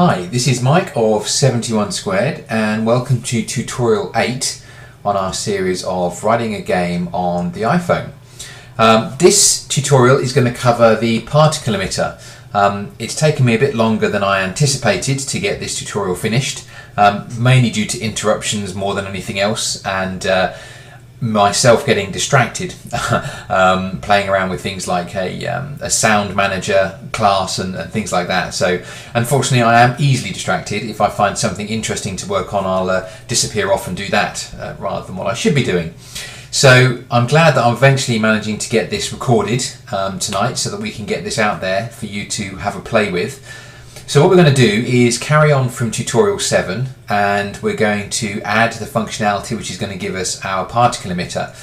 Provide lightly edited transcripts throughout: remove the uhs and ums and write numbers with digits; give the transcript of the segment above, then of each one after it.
Hi, this is Mike of 71 Squared and welcome to tutorial 8 on our series of writing a game on the iPhone. This tutorial is going to cover the particle emitter. It's taken me a bit longer than I anticipated to get this tutorial finished, mainly due to interruptions more than anything else, and myself getting distracted playing around with things like a sound manager class and things like that. So unfortunately I am easily distracted. If I find something interesting to work on, I'll disappear off and do that rather than what I should be doing. So I'm glad that I'm eventually managing to get this recorded tonight so that we can get this out there for you to have a play with. So what we're going to do is carry on from tutorial 7 and we're going to add the functionality which is going to give us our particle emitter.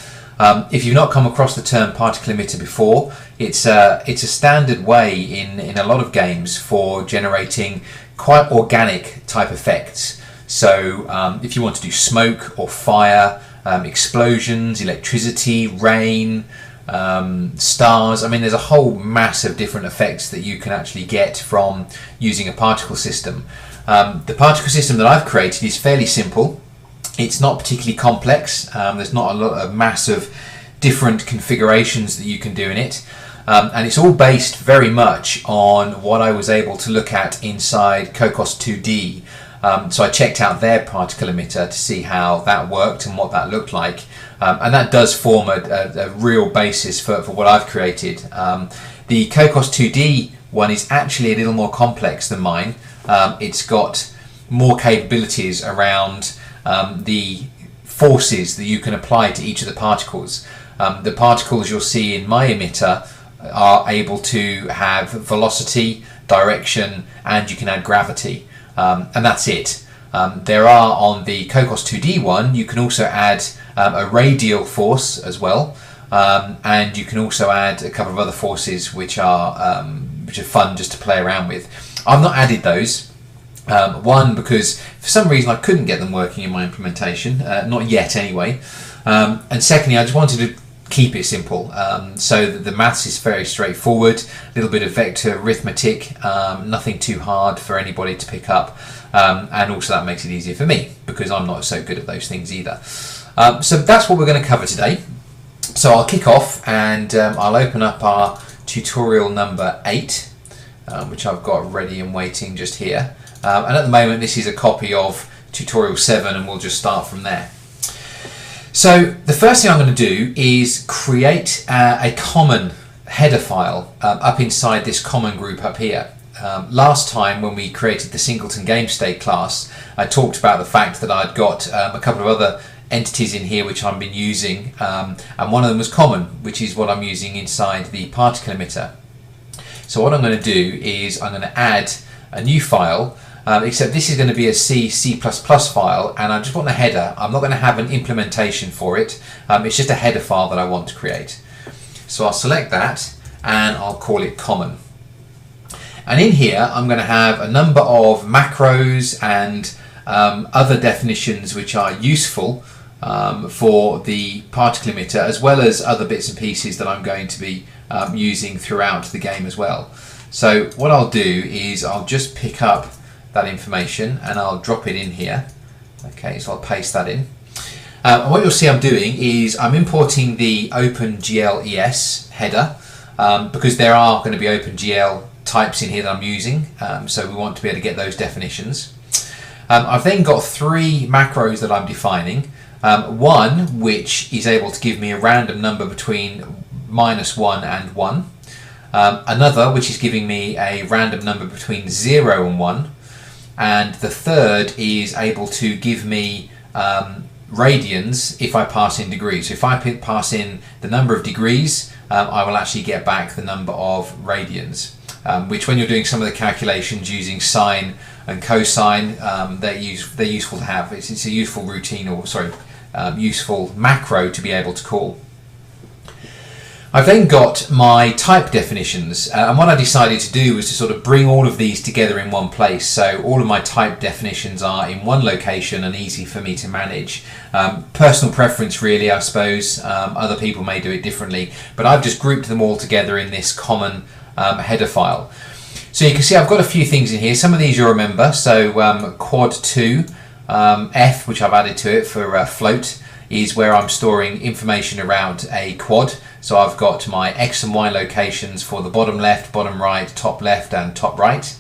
If you've not come across the term particle emitter before, it's a standard way in a lot of games for generating quite organic type effects. So if you want to do smoke or fire, explosions, electricity, rain, stars, I mean there's a whole mass of different effects that you can actually get from using a particle system. The particle system that I've created is fairly simple. It's not particularly complex. There's not a mass of different configurations that you can do in it, and it's all based very much on what I was able to look at inside Cocos 2D. So I checked out their particle emitter to see how that worked and what that looked like, and that does form a real basis for what I've created. The Cocos 2D one is actually a little more complex than mine. It's got more capabilities around the forces that you can apply to each of the particles. The particles you'll see in my emitter are able to have velocity, direction, and you can add gravity. And that's it. There are on the Cocos 2D one, you can also add a radial force as well, and you can also add a couple of other forces which are fun just to play around with. I've not added those. One, because for some reason I couldn't get them working in my implementation, not yet anyway, and secondly I just wanted to keep it simple, so that the maths is very straightforward, a little bit of vector arithmetic, nothing too hard for anybody to pick up, and also that makes it easier for me because I'm not so good at those things either. So that's what we're going to cover today. So I'll kick off and I'll open up our tutorial number 8, which I've got ready and waiting just here, and at the moment this is a copy of tutorial 7 and we'll just start from there. So the first thing I'm going to do is create a common header file up inside this common group up here. Last time when we created the singleton game state class, I talked about the fact that I'd got a couple of other entities in here which I've been using, and one of them was common, which is what I'm using inside the particle emitter. So what I'm going to do is I'm going to add a new file, except this is going to be a C++ file, and I just want a header. I'm not going to have an implementation for it. It's just a header file that I want to create. So I'll select that and I'll call it common. And in here I'm going to have a number of macros and other definitions which are useful for the particle emitter, as well as other bits and pieces that I'm going to be using throughout the game as well. So what I'll do is I'll just pick up that information and I'll drop it in here. Okay, so I'll paste that in. And what you'll see I'm doing is I'm importing the OpenGL-ES header, because there are going to be OpenGL types in here that I'm using, so we want to be able to get those definitions. I've then got 3 macros that I'm defining. One which is able to give me a random number between -1 and 1. Another which is giving me a random number between 0 and 1. And the third is able to give me radians if I pass in degrees. So if I pass in the number of degrees, I will actually get back the number of radians, which when you're doing some of the calculations using sine and cosine, they're useful to have. It's a useful routine, or sorry, useful macro to be able to call. I've then got my type definitions, and what I decided to do was to sort of bring all of these together in one place, so all of my type definitions are in one location and easy for me to manage. Personal preference really, I suppose. Other people may do it differently, but I've just grouped them all together in this common header file. So you can see I've got a few things in here. Some of these you'll remember. So quad 2, F, which I've added to it for float, is where I'm storing information around a quad. So I've got my X and Y locations for the bottom left, bottom right, top left and top right.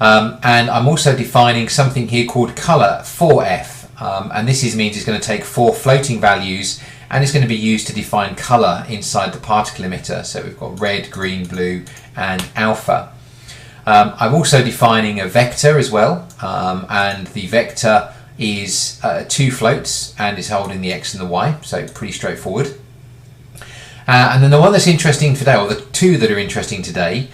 And I'm also defining something here called color 4F. And this means it's going to take 4 floating values and it's going to be used to define color inside the particle emitter. So we've got red, green, blue and alpha. I'm also defining a vector as well, and the vector is 2 floats and it's holding the X and the Y, so pretty straightforward. And then the one that's interesting today, or the 2 that are interesting today,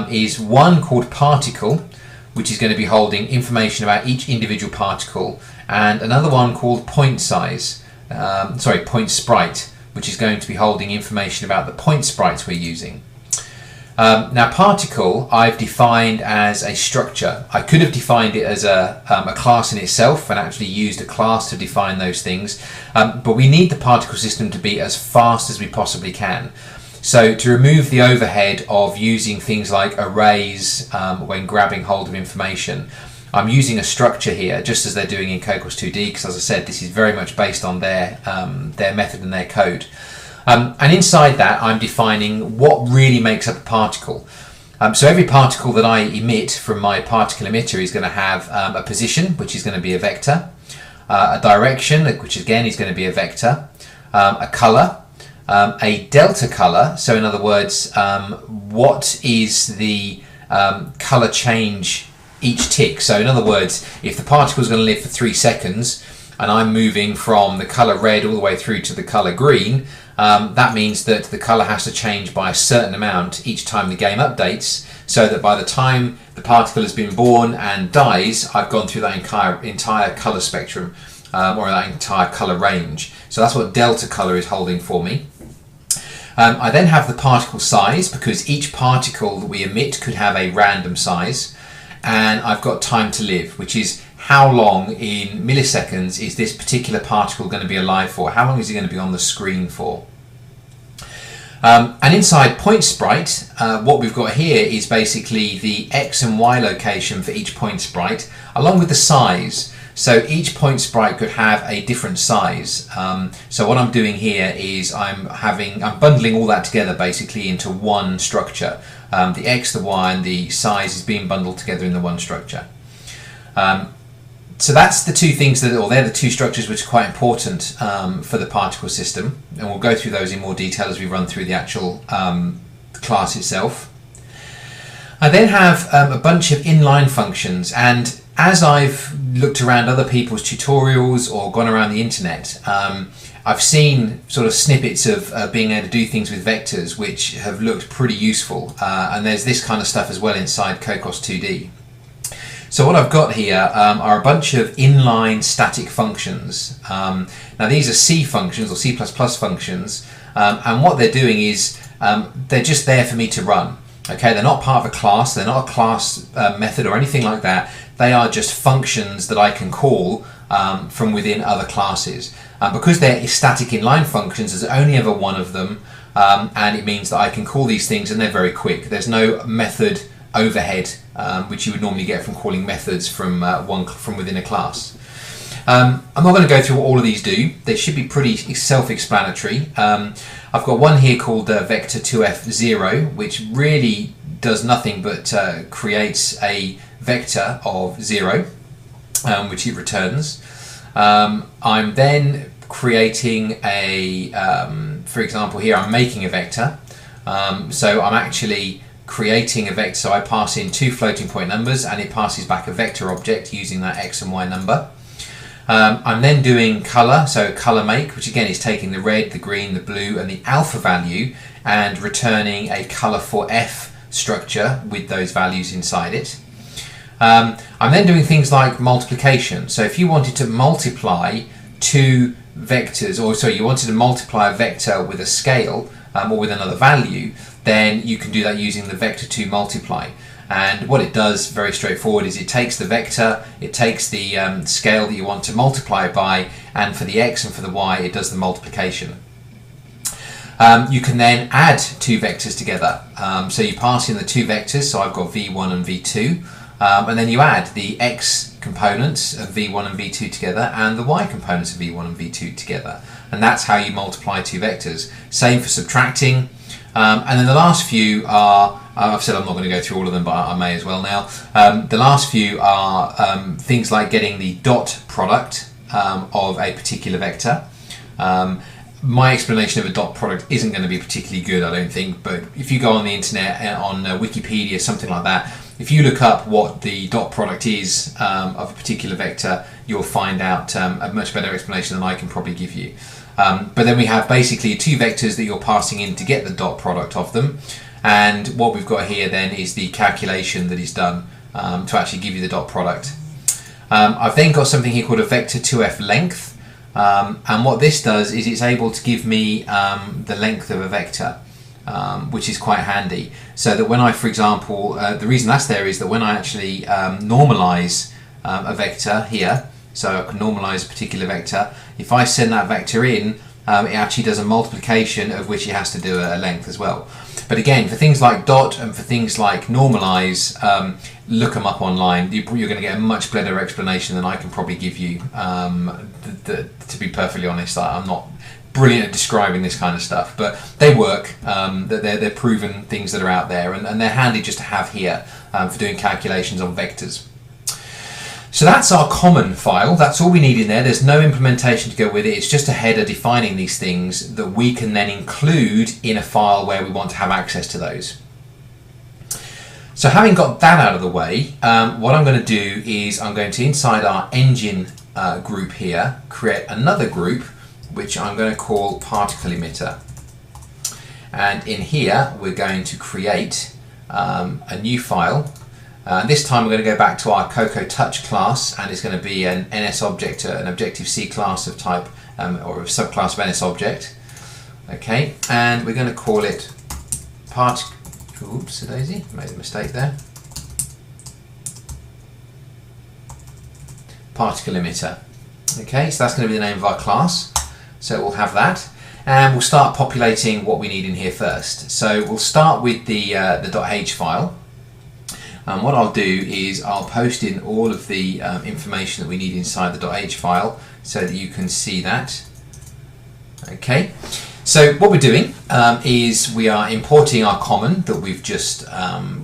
is one called particle, which is going to be holding information about each individual particle, and another one called point size, point sprite, which is going to be holding information about the point sprites we're using. Now particle I've defined as a structure. I could have defined it as a class in itself and actually used a class to define those things, but we need the particle system to be as fast as we possibly can. So to remove the overhead of using things like arrays when grabbing hold of information, I'm using a structure here just as they're doing in Cocos 2D, because as I said, this is very much based on their method and their code. And inside that I'm defining what really makes up a particle. So every particle that I emit from my particle emitter is going to have a position, which is going to be a vector, a direction, which again is going to be a vector, a color, a delta color, so in other words, what is the color change each tick. So in other words, if the particle is going to live for 3 seconds and I'm moving from the color red all the way through to the color green, that means that the color has to change by a certain amount each time the game updates, so that by the time the particle has been born and dies, I've gone through that entire color spectrum, or that entire color range. So that's what delta color is holding for me. I then have the particle size, because each particle that we emit could have a random size, and I've got time to live, which is how long in milliseconds is this particular particle going to be alive for? How long is it going to be on the screen for? And inside point sprite, what we've got here is basically the X and Y location for each point sprite, along with the size. So each point sprite could have a different size. So what I'm doing here is I'm bundling all that together basically into one structure. The X, the Y and the size is being bundled together in the one structure. So that's the 2 things they're the 2 structures which are quite important for the particle system, and we'll go through those in more detail as we run through the actual class itself. I then have a bunch of inline functions, and as I've looked around other people's tutorials or gone around the internet, I've seen sort of snippets of being able to do things with vectors which have looked pretty useful, and there's this kind of stuff as well inside Cocos 2D. So what I've got here are a bunch of inline static functions. Now these are C functions or C++ functions, and what they're doing is they're just there for me to run. Okay, they're not part of a class, they're not a class method or anything like that. They are just functions that I can call from within other classes. Because they're static inline functions, there's only ever one of them, and it means that I can call these things and they're very quick. There's no method overhead, which you would normally get from calling methods from within a class. I'm not going to go through what all of these do. They should be pretty self-explanatory. I've got one here called vector 2f0, which really does nothing but creates a vector of 0, which it returns. I'm then creating a, for example here I'm making a vector, so I'm actually creating a vector, so I pass in 2 floating point numbers and it passes back a vector object using that X and Y number. I'm then doing color, so color make, which again is taking the red, the green, the blue and the alpha value and returning a color for F structure with those values inside it. I'm then doing things like multiplication, so if you wanted to multiply 2 vectors, or sorry, you wanted to multiply a vector with a scale or with another value, then you can do that using the vector 2 multiply. And what it does, very straightforward, is it takes the vector, it takes the scale that you want to multiply by, and for the X and for the Y it does the multiplication. You can then add two vectors together. So you pass in the two vectors, so I've got v1 and v2, and then you add the x components of v1 and v2 together and the y components of v1 and v2 together. And that's how you multiply two vectors. Same for subtracting. And then the last few are, I've said I'm not going to go through all of them, but I may as well now. The last few are things like getting the dot product of a particular vector. My explanation of a dot product isn't going to be particularly good, I don't think, but if you go on the internet, on Wikipedia, something like that, if you look up what the dot product is of a particular vector, you'll find out a much better explanation than I can probably give you. But then we have basically two vectors that you're passing in to get the dot product of them, and what we've got here then is the calculation that is done to actually give you the dot product. I've then got something here called a vector 2f length. And what this does is it's able to give me the length of a vector, which is quite handy. So that when I, for example, the reason that's there is that when I actually normalize a vector here, so I can normalize a particular vector, if I send that vector in, it actually does a multiplication of which it has to do a length as well. But again, for things like dot and for things like normalize, look them up online. You're going to get a much better explanation than I can probably give you. To be perfectly honest, I'm not brilliant at describing this kind of stuff, but they work. They're proven things that are out there, and they're handy just to have here for doing calculations on vectors. So that's our common file. That's all we need in there. There's no implementation to go with it. It's just a header defining these things that we can then include in a file where we want to have access to those. So having got that out of the way, what I'm going to do is I'm going to, inside our engine group here, create another group which I'm going to call particle emitter. And in here we're going to create a new file. This time we're going to go back to our Cocoa Touch class, and it's going to be an NS object, an Objective-C class of type, or a subclass of NS object. Okay, and we're going to call it oops, daisy, made a mistake there. Particle emitter. Okay, so that's going to be the name of our class. So we'll have that, and we'll start populating what we need in here first. So we'll start with the .h file. What I'll do is I'll post in all of the information that we need inside the .h file so that you can see that. Okay, so what we're doing is we are importing our common that we've just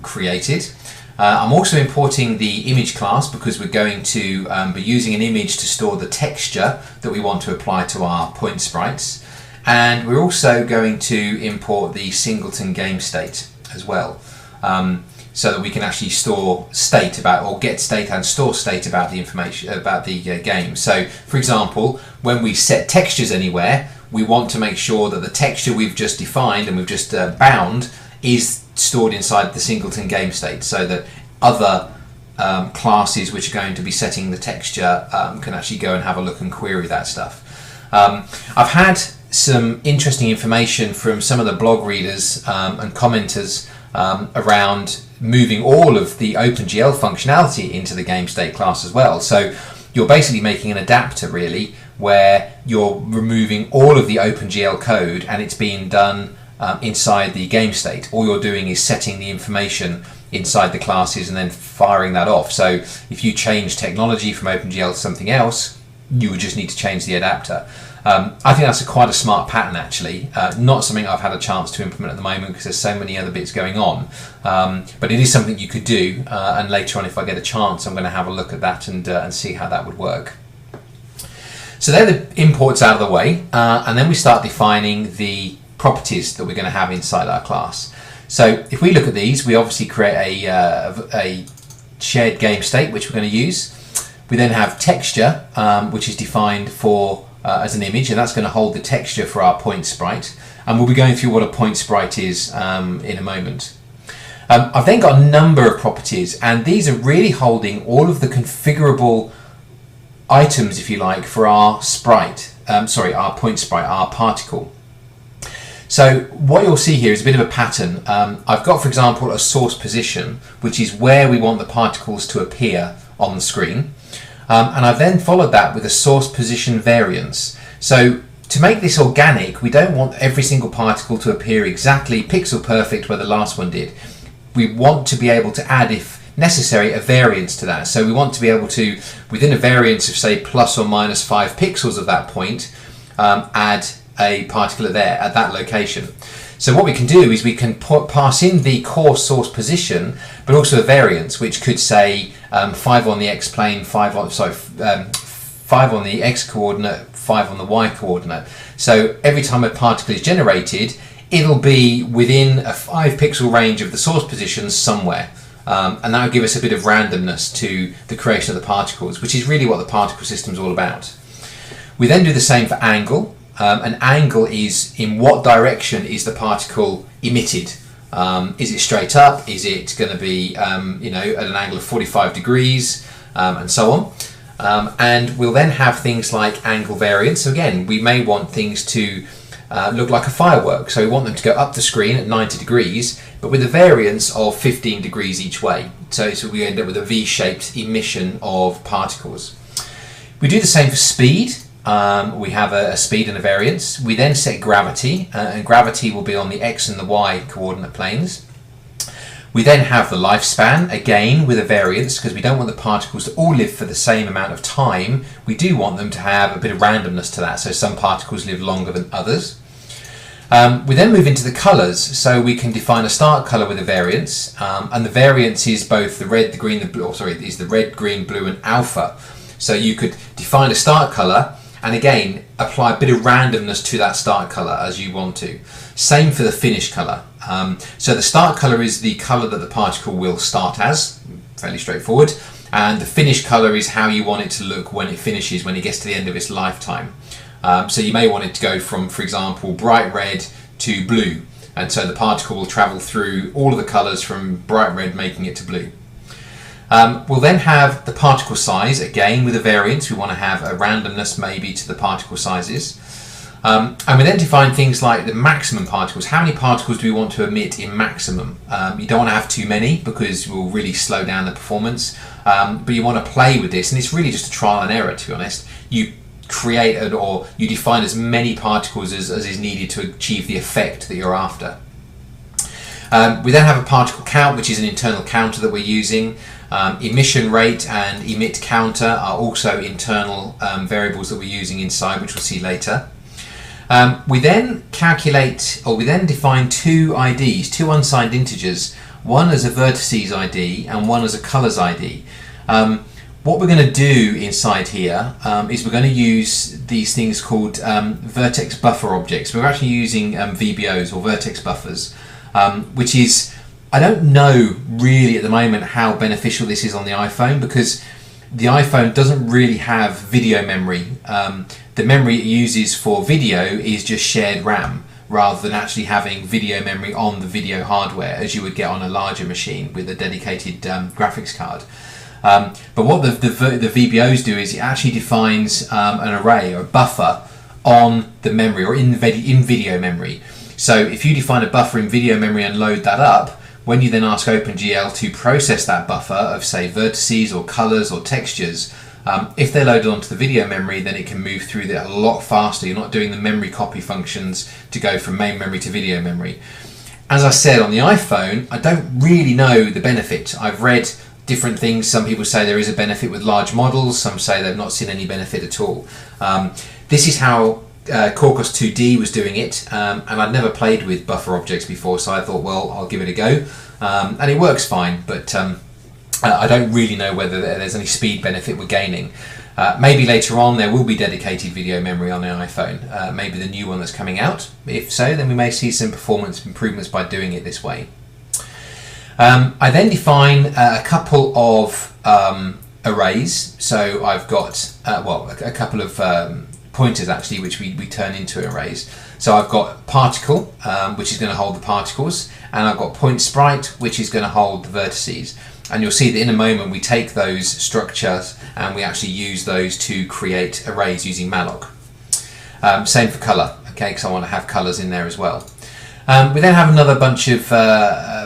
created. I'm also importing the image class because we're going to be using an image to store the texture that we want to apply to our point sprites, and we're also going to import the singleton game state as well. So that we can actually store state about, or get state and store state about the information about the game. So, for example, when we set textures anywhere, we want to make sure that the texture we've just defined and we've just bound is stored inside the singleton game state, so that other classes which are going to be setting the texture can actually go and have a look and query that stuff. I've had some interesting information from some of the blog readers and commenters around moving all of the OpenGL functionality into the GameState class as well. So you're basically making an adapter really, where you're removing all of the OpenGL code and it's being done inside the GameState. All you're doing is setting the information inside the classes and then firing that off. So if you change technology from OpenGL to something else, you would just need to change the adapter. I think that's quite a smart pattern actually, not something I've had a chance to implement at the moment because there's so many other bits going on, but it is something you could do, and later on if I get a chance I'm going to have a look at that and see how that would work. So they're the imports out of the way, and then we start defining the properties that we're going to have inside our class. So if we look at these, we obviously create a shared game state which we're going to use. We then have texture, which is defined for as an image, and that's going to hold the texture for our point sprite, and we'll be going through what a point sprite is in a moment. I've then got a number of properties, and these are really holding all of the configurable items, if you like, for our sprite, our point sprite, our particle. So what you'll see here is a bit of a pattern. I've got, for example, a source position, which is where we want the particles to appear on the screen. And I've then followed that with a source position variance. So to make this organic, we don't want every single particle to appear exactly pixel perfect where the last one did. We want to be able to add, if necessary, a variance to that. So we want to be able to, within a variance of say plus or minus 5 pixels of that point, add a particle there at that location. So what we can do is we can pass in the core source position, but also a variance, which could say 5 on the x plane, 5 on the x coordinate, 5 on the y coordinate. So every time a particle is generated, it'll be within a 5 pixel range of the source position somewhere. And that will give us a bit of randomness to the creation of the particles, which is really what the particle system is all about. We then do the same for angle. An angle is in what direction is the particle emitted. Is it straight up? Is it going to be at an angle of 45 degrees and so on? And we'll then have things like angle variance. So again, we may want things to look like a firework. So we want them to go up the screen at 90 degrees, but with a variance of 15 degrees each way. So we end up with a V-shaped emission of particles. We do the same for speed. We have a speed and a variance. We then set gravity, and gravity will be on the x and the y coordinate planes. We then have the lifespan, again with a variance, because we don't want the particles to all live for the same amount of time. We do want them to have a bit of randomness to that, so some particles live longer than others. We then move into the colours, so we can define a start colour with a variance, and the variance is both the red, the green, the blue, is the red, green, blue and alpha. So you could define a start colour and again apply a bit of randomness to that start colour as you want to. Same for the finish colour. So the start colour is the colour that the particle will start as, fairly straightforward, and the finish colour is how you want it to look when it finishes, when it gets to the end of its lifetime. So you may want it to go from, for example, bright red to blue, and so the particle will travel through all of the colours from bright red making it to blue. We'll then have the particle size, again with a variance. We want to have a randomness maybe to the particle sizes. And we then define things like the maximum particles. How many particles do we want to emit in maximum? You don't want to have too many because it will really slow down the performance, but you want to play with this, and it's really just a trial and error, to be honest. You create or you define as many particles as is needed to achieve the effect that you're after. We then have a particle count, which is an internal counter that we're using. Emission rate and emit counter are also internal variables that we're using inside, which we'll see later. We then calculate, or we then define two IDs, two unsigned integers, one as a vertices ID and one as a colors ID. What we're going to do inside here is we're going to use these things called vertex buffer objects. We're actually using VBOs or vertex buffers, which is, I don't know really at the moment how beneficial this is on the iPhone, because the iPhone doesn't really have video memory. The memory it uses for video is just shared RAM, rather than actually having video memory on the video hardware as you would get on a larger machine with a dedicated graphics card. But what the VBOs do is it actually defines an array or a buffer on the memory, or in video memory. So if you define a buffer in video memory and load that up, when you then ask OpenGL to process that buffer of, say, vertices or colors or textures, if they're loaded onto the video memory, then it can move through that a lot faster. You're not doing the memory copy functions to go from main memory to video memory. As I said, on the iPhone, I don't really know the benefit. I've read different things. Some people say there is a benefit with large models. Some say they've not seen any benefit at all. This is how Quarkus 2D was doing it, and I'd never played with buffer objects before, so I thought, well, I'll give it a go, and it works fine, but I don't really know whether there's any speed benefit we're gaining. Maybe later on there will be dedicated video memory on the iPhone, maybe the new one that's coming out. If so, then we may see some performance improvements by doing it this way. I then define a couple of arrays, so I've got a couple of pointers actually, which we turn into arrays. So I've got particle, which is going to hold the particles, and I've got point sprite, which is going to hold the vertices. And you'll see that in a moment we take those structures and we actually use those to create arrays using malloc. Same for color, okay, because I want to have colors in there as well. We then have another bunch of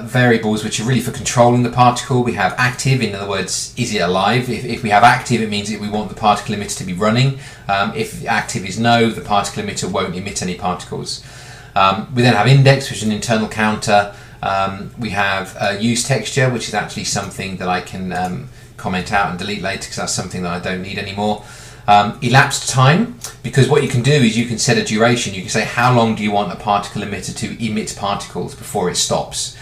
variables which are really for controlling the particle. We have active, in other words, is it alive? If we have active, it means that we want the particle emitter to be running. If active is no, the particle emitter won't emit any particles. We then have index, which is an internal counter. We have use texture, which is actually something that I can comment out and delete later because that's something that I don't need anymore. Elapsed time, because what you can do is you can set a duration. You can say how long do you want a particle emitter to emit particles before it stops.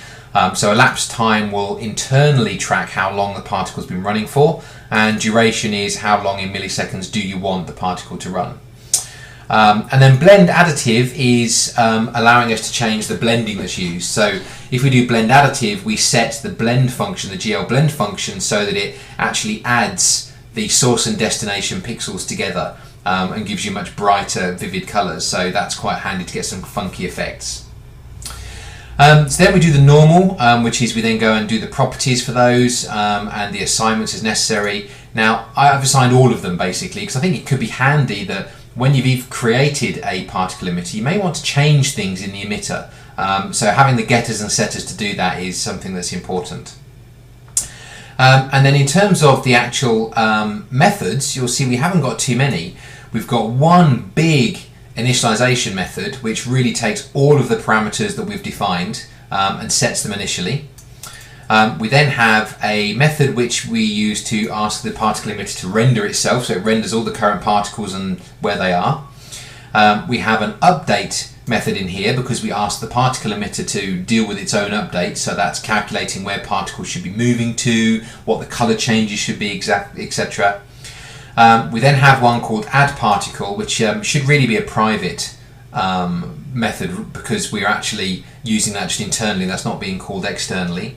So elapsed time will internally track how long the particle's been running for, and duration is how long in milliseconds do you want the particle to run. And then blend additive is allowing us to change the blending that's used. So if we do blend additive, we set the blend function, the GL blend function, so that it actually adds the source and destination pixels together and gives you much brighter, vivid colours. So that's quite handy to get some funky effects. So then we do the normal, which is we then go and do the properties for those and the assignments as necessary. Now I've assigned all of them basically because I think it could be handy that when you've created a particle emitter, you may want to change things in the emitter. So having the getters and setters to do that is something that's important. And then in terms of the actual methods, you'll see we haven't got too many. We've got one big initialization method which really takes all of the parameters that we've defined and sets them initially. We then have a method which we use to ask the particle emitter to render itself, so it renders all the current particles and where they are. We have an update method in here because we ask the particle emitter to deal with its own update, so that's calculating where particles should be moving to, what the color changes should be, etc. We then have one called add particle, which should really be a private method because we're actually using that just internally, that's not being called externally.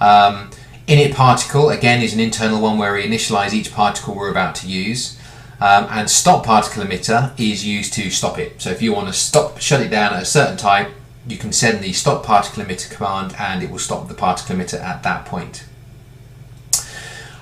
Init particle again is an internal one where we initialize each particle we're about to use. And stop particle emitter is used to stop it. So if you want to shut it down at a certain time, you can send the stop particle emitter command and it will stop the particle emitter at that point.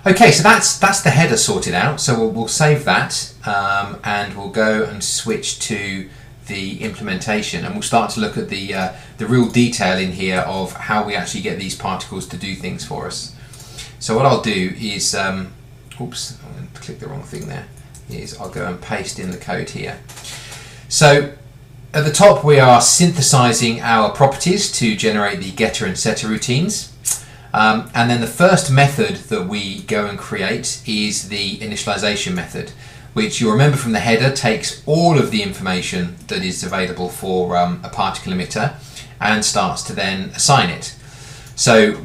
Okay, so that's the header sorted out. So we'll save that and we'll go and switch to the implementation, and we'll start to look at the real detail in here of how we actually get these particles to do things for us. So what I'll do is, oops, I'm going to click the wrong thing there. I'll go and paste in the code here. So at the top we are synthesizing our properties to generate the getter and setter routines, and then the first method that we go and create is the initialization method, which you'll remember from the header takes all of the information that is available for a particle emitter and starts to then assign it. So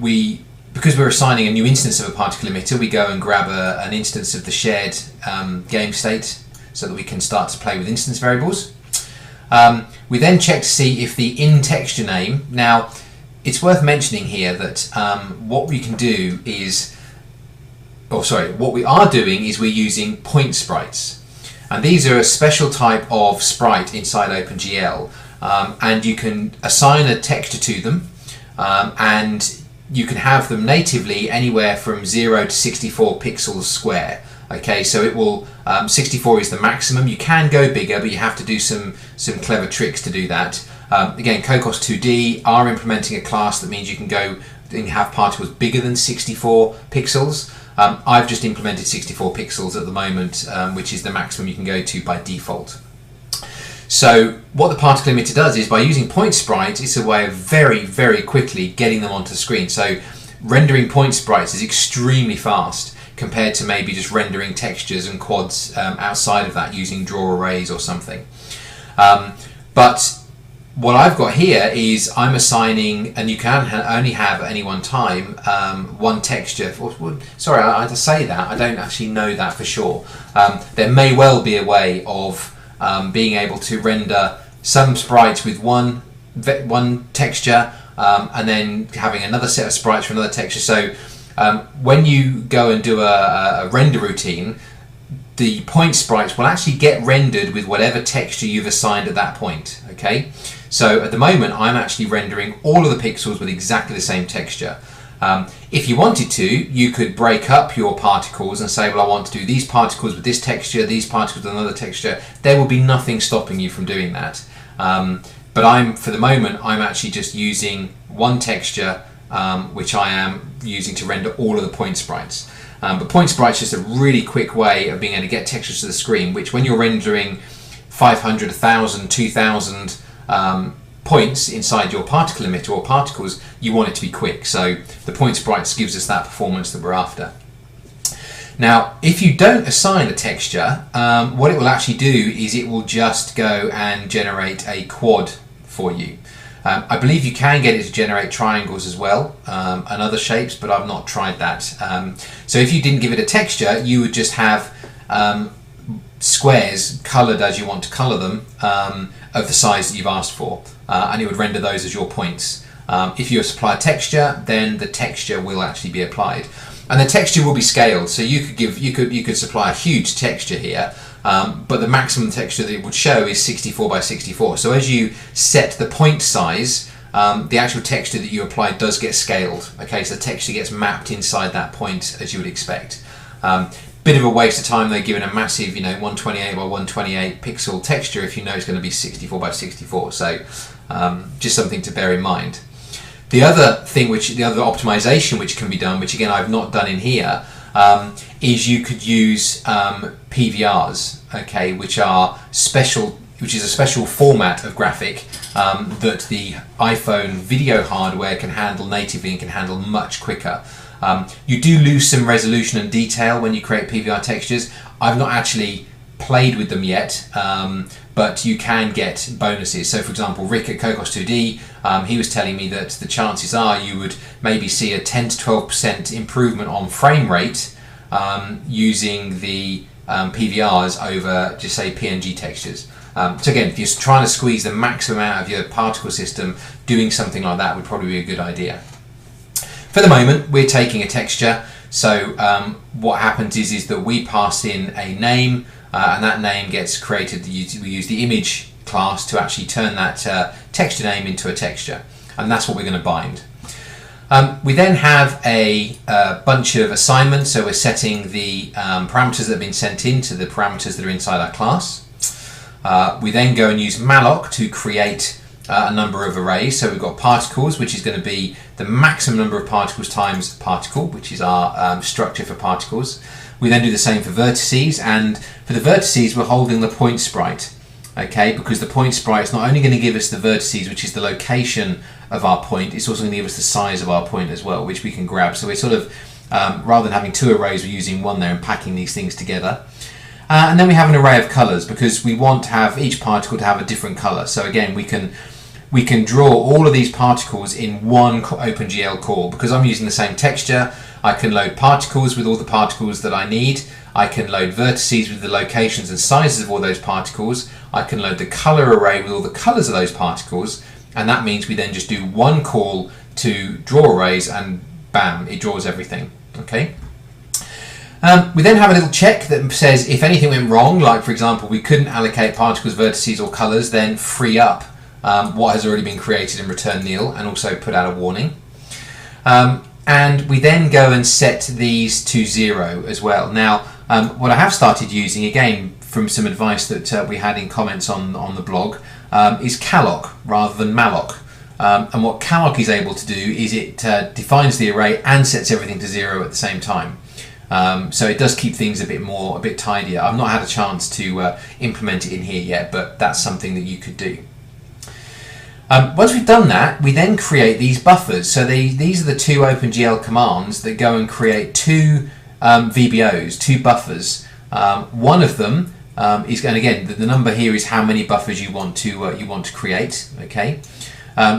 because we're assigning a new instance of a particle emitter, we go and grab an instance of the shared game state so that we can start to play with instance variables. We then check to see if the in texture name, now it's worth mentioning here that what we can do is, what we are doing is we're using point sprites. And these are a special type of sprite inside OpenGL, and you can assign a texture to them, and you can have them natively anywhere from 0 to 64 pixels square. Okay, so it will 64 is the maximum. You can go bigger, but you have to do some clever tricks to do that. Again, Cocos 2D are implementing a class that means you can go and have particles bigger than 64 pixels. I've just implemented 64 pixels at the moment, which is the maximum you can go to by default. So what the particle emitter does is by using point sprites, it's a way of very, very quickly getting them onto the screen. So rendering point sprites is extremely fast compared to maybe just rendering textures and quads outside of that using draw arrays or something. But what I've got here is I'm assigning, and you can only have at any one time, one texture. Sorry, I had to say that. I don't actually know that for sure. There may well be a way of being able to render some sprites with one texture and then having another set of sprites for another texture. So when you go and do a render routine, the point sprites will actually get rendered with whatever texture you've assigned at that point. Okay, so at the moment I'm actually rendering all of the pixels with exactly the same texture. If you wanted to, you could break up your particles and say, well, I want to do these particles with this texture, these particles with another texture. There will be nothing stopping you from doing that. But for the moment, I'm actually just using one texture, which I am using to render all of the point sprites. But point sprites is just a really quick way of being able to get textures to the screen, which when you're rendering 500, 1,000, 2,000 points inside your particle emitter or particles, you want it to be quick. So the point sprites gives us that performance that we're after. Now, if you don't assign a texture, what it will actually do is it will just go and generate a quad for you. I believe you can get it to generate triangles as well, and other shapes, but I've not tried that. So if you didn't give it a texture, you would just have squares coloured as you want to colour them, of the size that you've asked for, and it would render those as your points. If you supply a texture, then the texture will actually be applied, and the texture will be scaled. So you could supply a huge texture here, but the maximum texture that it would show is 64 by 64. So as you set the point size, the actual texture that you apply does get scaled. Okay, so the texture gets mapped inside that point as you would expect. Bit of a waste of time though, given a massive, 128 by 128 pixel texture if you know it's going to be 64 by 64. So just something to bear in mind. The other thing, the other optimization which can be done, which again I've not done in here, is you could use PVRs, okay, which is a special format of graphic that the iPhone video hardware can handle natively and can handle much quicker. You do lose some resolution and detail when you create PVR textures. I've not actually played with them yet, but you can get bonuses. So for example, Rick at Cocos2D, he was telling me that the chances are you would maybe see a 10 to 12% improvement on frame rate using the PVRs over, just say, PNG textures. So again, if you're trying to squeeze the maximum out of your particle system, doing something like that would probably be a good idea. For the moment, we're taking a texture, so what happens is that we pass in a name, and that name gets created. We use the image class to actually turn that texture name into a texture, and that's what we're going to bind. We then have a bunch of assignments, so we're setting the parameters that have been sent into the parameters that are inside our class. We then go and use malloc to create a number of arrays. So we've got particles, which is going to be the maximum number of particles times particle, which is our structure for particles. We then do the same for vertices, and for the vertices we're holding the point sprite, okay, because the point sprite is not only going to give us the vertices, which is the location of our point, it's also going to give us the size of our point as well, which we can grab. So we're sort of, rather than having two arrays, we're using one there and packing these things together. And then we have an array of colours, because we want to have each particle to have a different colour. So again, we can draw all of these particles in one OpenGL call. Because I'm using the same texture, I can load particles with all the particles that I need. I can load vertices with the locations and sizes of all those particles. I can load the colour array with all the colours of those particles. And that means we then just do one call to draw arrays, and bam, it draws everything. Okay. We then have a little check that says if anything went wrong, like for example we couldn't allocate particles, vertices or colours, then free up what has already been created and return nil, and also put out a warning. And we then go and set these to 0 as well. Now what I have started using, again from some advice that we had in comments on the blog, is calloc rather than malloc. And what calloc is able to do is it defines the array and sets everything to 0 at the same time. So it does keep things a bit tidier. I've not had a chance to implement it in here yet, but that's something that you could do. Once we've done that, we then create these buffers. So these are the two OpenGL commands that go and create two VBOs, two buffers. One of them is, and again, the number here is how many buffers you want to create. Okay.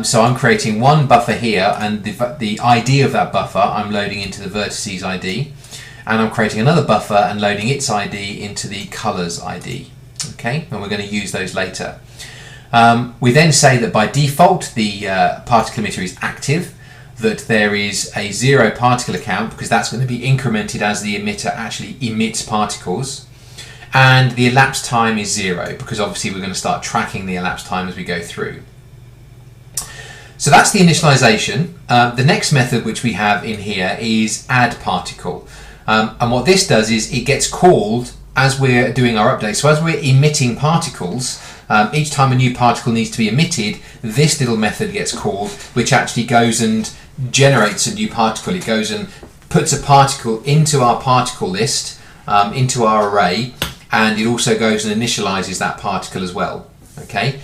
So I'm creating one buffer here, and the ID of that buffer I'm loading into the vertices ID. And I'm creating another buffer and loading its ID into the colors ID. Okay, and we're going to use those later. We then say that by default the particle emitter is active, that there is a 0 particle account, because that's going to be incremented as the emitter actually emits particles, and the elapsed time is 0, because obviously we're going to start tracking the elapsed time as we go through. So that's the initialization. The next method which we have in here is add particle. And what this does is it gets called as we're doing our update. So as we're emitting particles, each time a new particle needs to be emitted, this little method gets called, which actually goes and generates a new particle. It goes and puts a particle into our particle list, into our array, and it also goes and initializes that particle as well. Okay,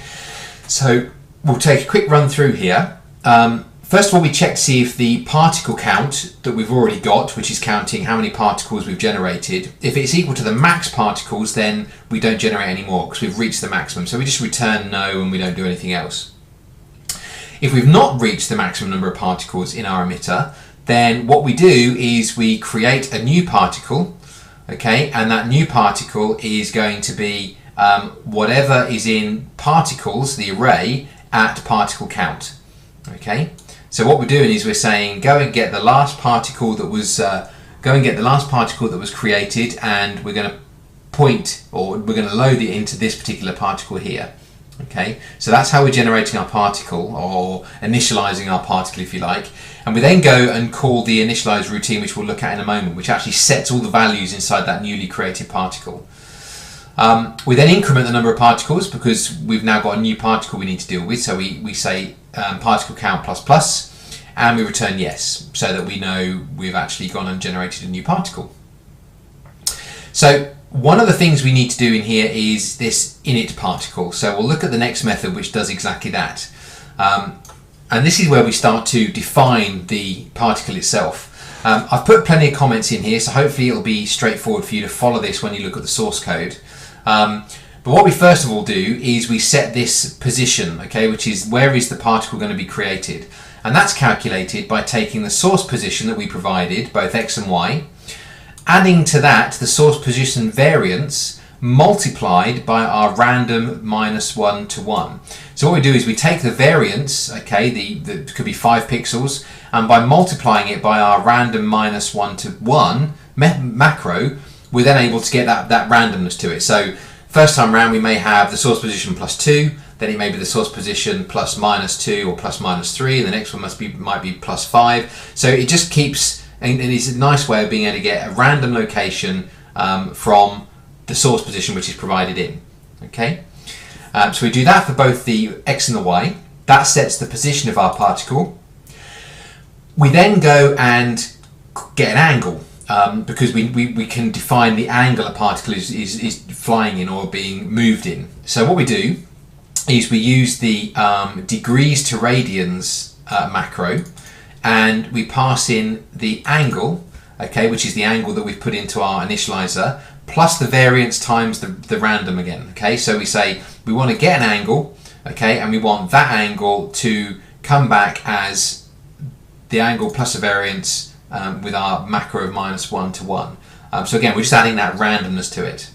so we'll take a quick run through here. First of all, we check to see if the particle count that we've already got, which is counting how many particles we've generated, if it's equal to the max particles, then we don't generate any more because we've reached the maximum. So we just return no and we don't do anything else. If we've not reached the maximum number of particles in our emitter, then what we do is we create a new particle, okay, and that new particle is going to be whatever is in particles, the array, at particle count. Okay, so what we're doing is we're saying go and get the last particle that was created, and we're going to point, or we're going to load it into this particular particle here. Okay, so that's how we're generating our particle, or initializing our particle if you like, and we then go and call the initialize routine, which we'll look at in a moment, which actually sets all the values inside that newly created particle. We then increment the number of particles because we've now got a new particle we need to deal with, so we say particle count plus plus, and we return yes, so that we know we've actually gone and generated a new particle. So one of the things we need to do in here is this init particle. So we'll look at the next method, which does exactly that. And this is where we start to define the particle itself. I've put plenty of comments in here, so hopefully it'll be straightforward for you to follow this when you look at the source code. But what we first of all do is we set this position, okay, which is where is the particle going to be created. And that's calculated by taking the source position that we provided, both x and y, adding to that the source position variance multiplied by our random -1 to 1. So what we do is we take the variance, okay, the could be 5 pixels, and by multiplying it by our random -1 to 1 macro, we're then able to get that randomness to it. So first time round we may have the source position +2, then it may be the source position plus -2 or plus -3, and the next one might be +5. So it just keeps, and it's a nice way of being able to get a random location from the source position which is provided in. Okay, so we do that for both the x and the y. That sets the position of our particle. We then go and get an angle, because we can define the angle a particle is flying in or being moved in. So what we do is we use the degrees to radians macro, and we pass in the angle, okay, which is the angle that we've put into our initializer, plus the variance times the random again. Okay, so we say we want to get an angle, okay, and we want that angle to come back as the angle plus a variance with our macro of -1 to 1. So again, we're just adding that randomness to it.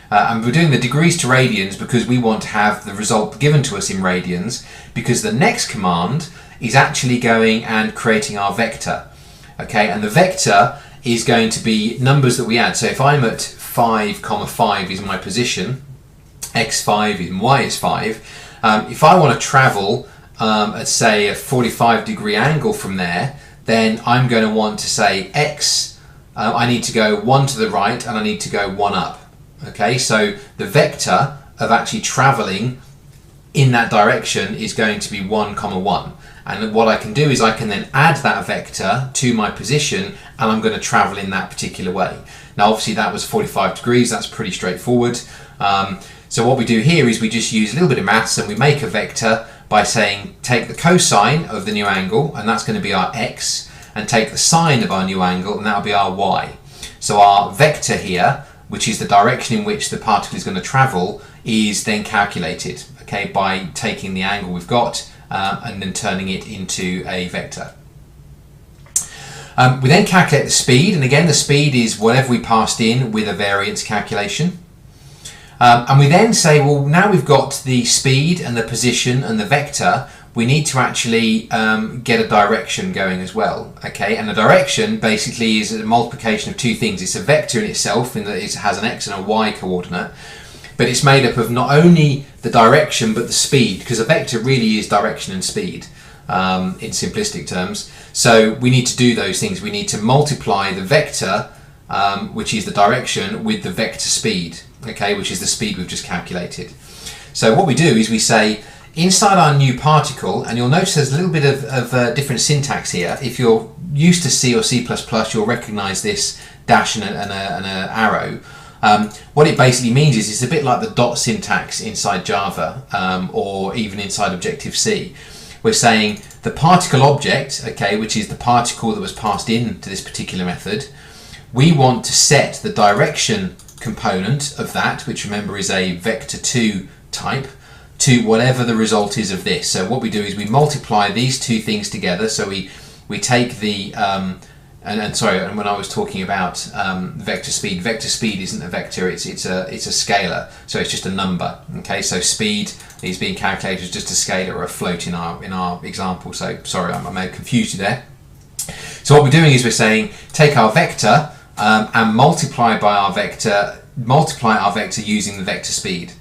And we're doing the degrees to radians because we want to have the result given to us in radians, because the next command is actually going and creating our vector. Okay, and the vector is going to be numbers that we add. So if I'm at 5, 5 is my position, x5 and y is 5, if I want to travel at say a 45 degree angle from there, then I'm going to want to say x, I need to go 1 to the right and I need to go 1 up. Okay, so the vector of actually traveling in that direction is going to be 1, 1. And what I can do is I can then add that vector to my position, and I'm going to travel in that particular way. Now obviously that was 45 degrees, that's pretty straightforward. So what we do here is we just use a little bit of maths and we make a vector by saying take the cosine of the new angle, and that's going to be our x, and take the sine of our new angle, and that'll be our y. So our vector here, which is the direction in which the particle is going to travel, is then calculated, okay, by taking the angle we've got and then turning it into a vector. We then calculate the speed, and again the speed is whatever we passed in with a variance calculation. And we then say, well, now we've got the speed and the position and the vector, we need to actually get a direction going as well. Okay, and the direction basically is a multiplication of two things. It's a vector in itself, in that it has an x and a y coordinate, but it's made up of not only the direction but the speed, because a vector really is direction and speed in simplistic terms. So we need to do those things. We need to multiply the vector, which is the direction, with the vector speed, okay, which is the speed we've just calculated. So what we do is we say inside our new particle, and you'll notice there's a little bit of different syntax here. If you're used to C or C++, you'll recognize this dash and an arrow. What it basically means is it's a bit like the dot syntax inside Java or even inside Objective-C. We're saying the particle object, okay, which is the particle that was passed into this particular method, we want to set the direction component of that, which remember is a vector2 type, to whatever the result is of this. So what we do is we multiply these two things together. So we take the and when I was talking about vector speed isn't a vector, it's a scalar, so it's just a number. Okay, so speed is being calculated as just a scalar or a float in our example. So sorry, I may have confused you there. So what we're doing is we're saying take our vector and multiply our vector using the vector speed.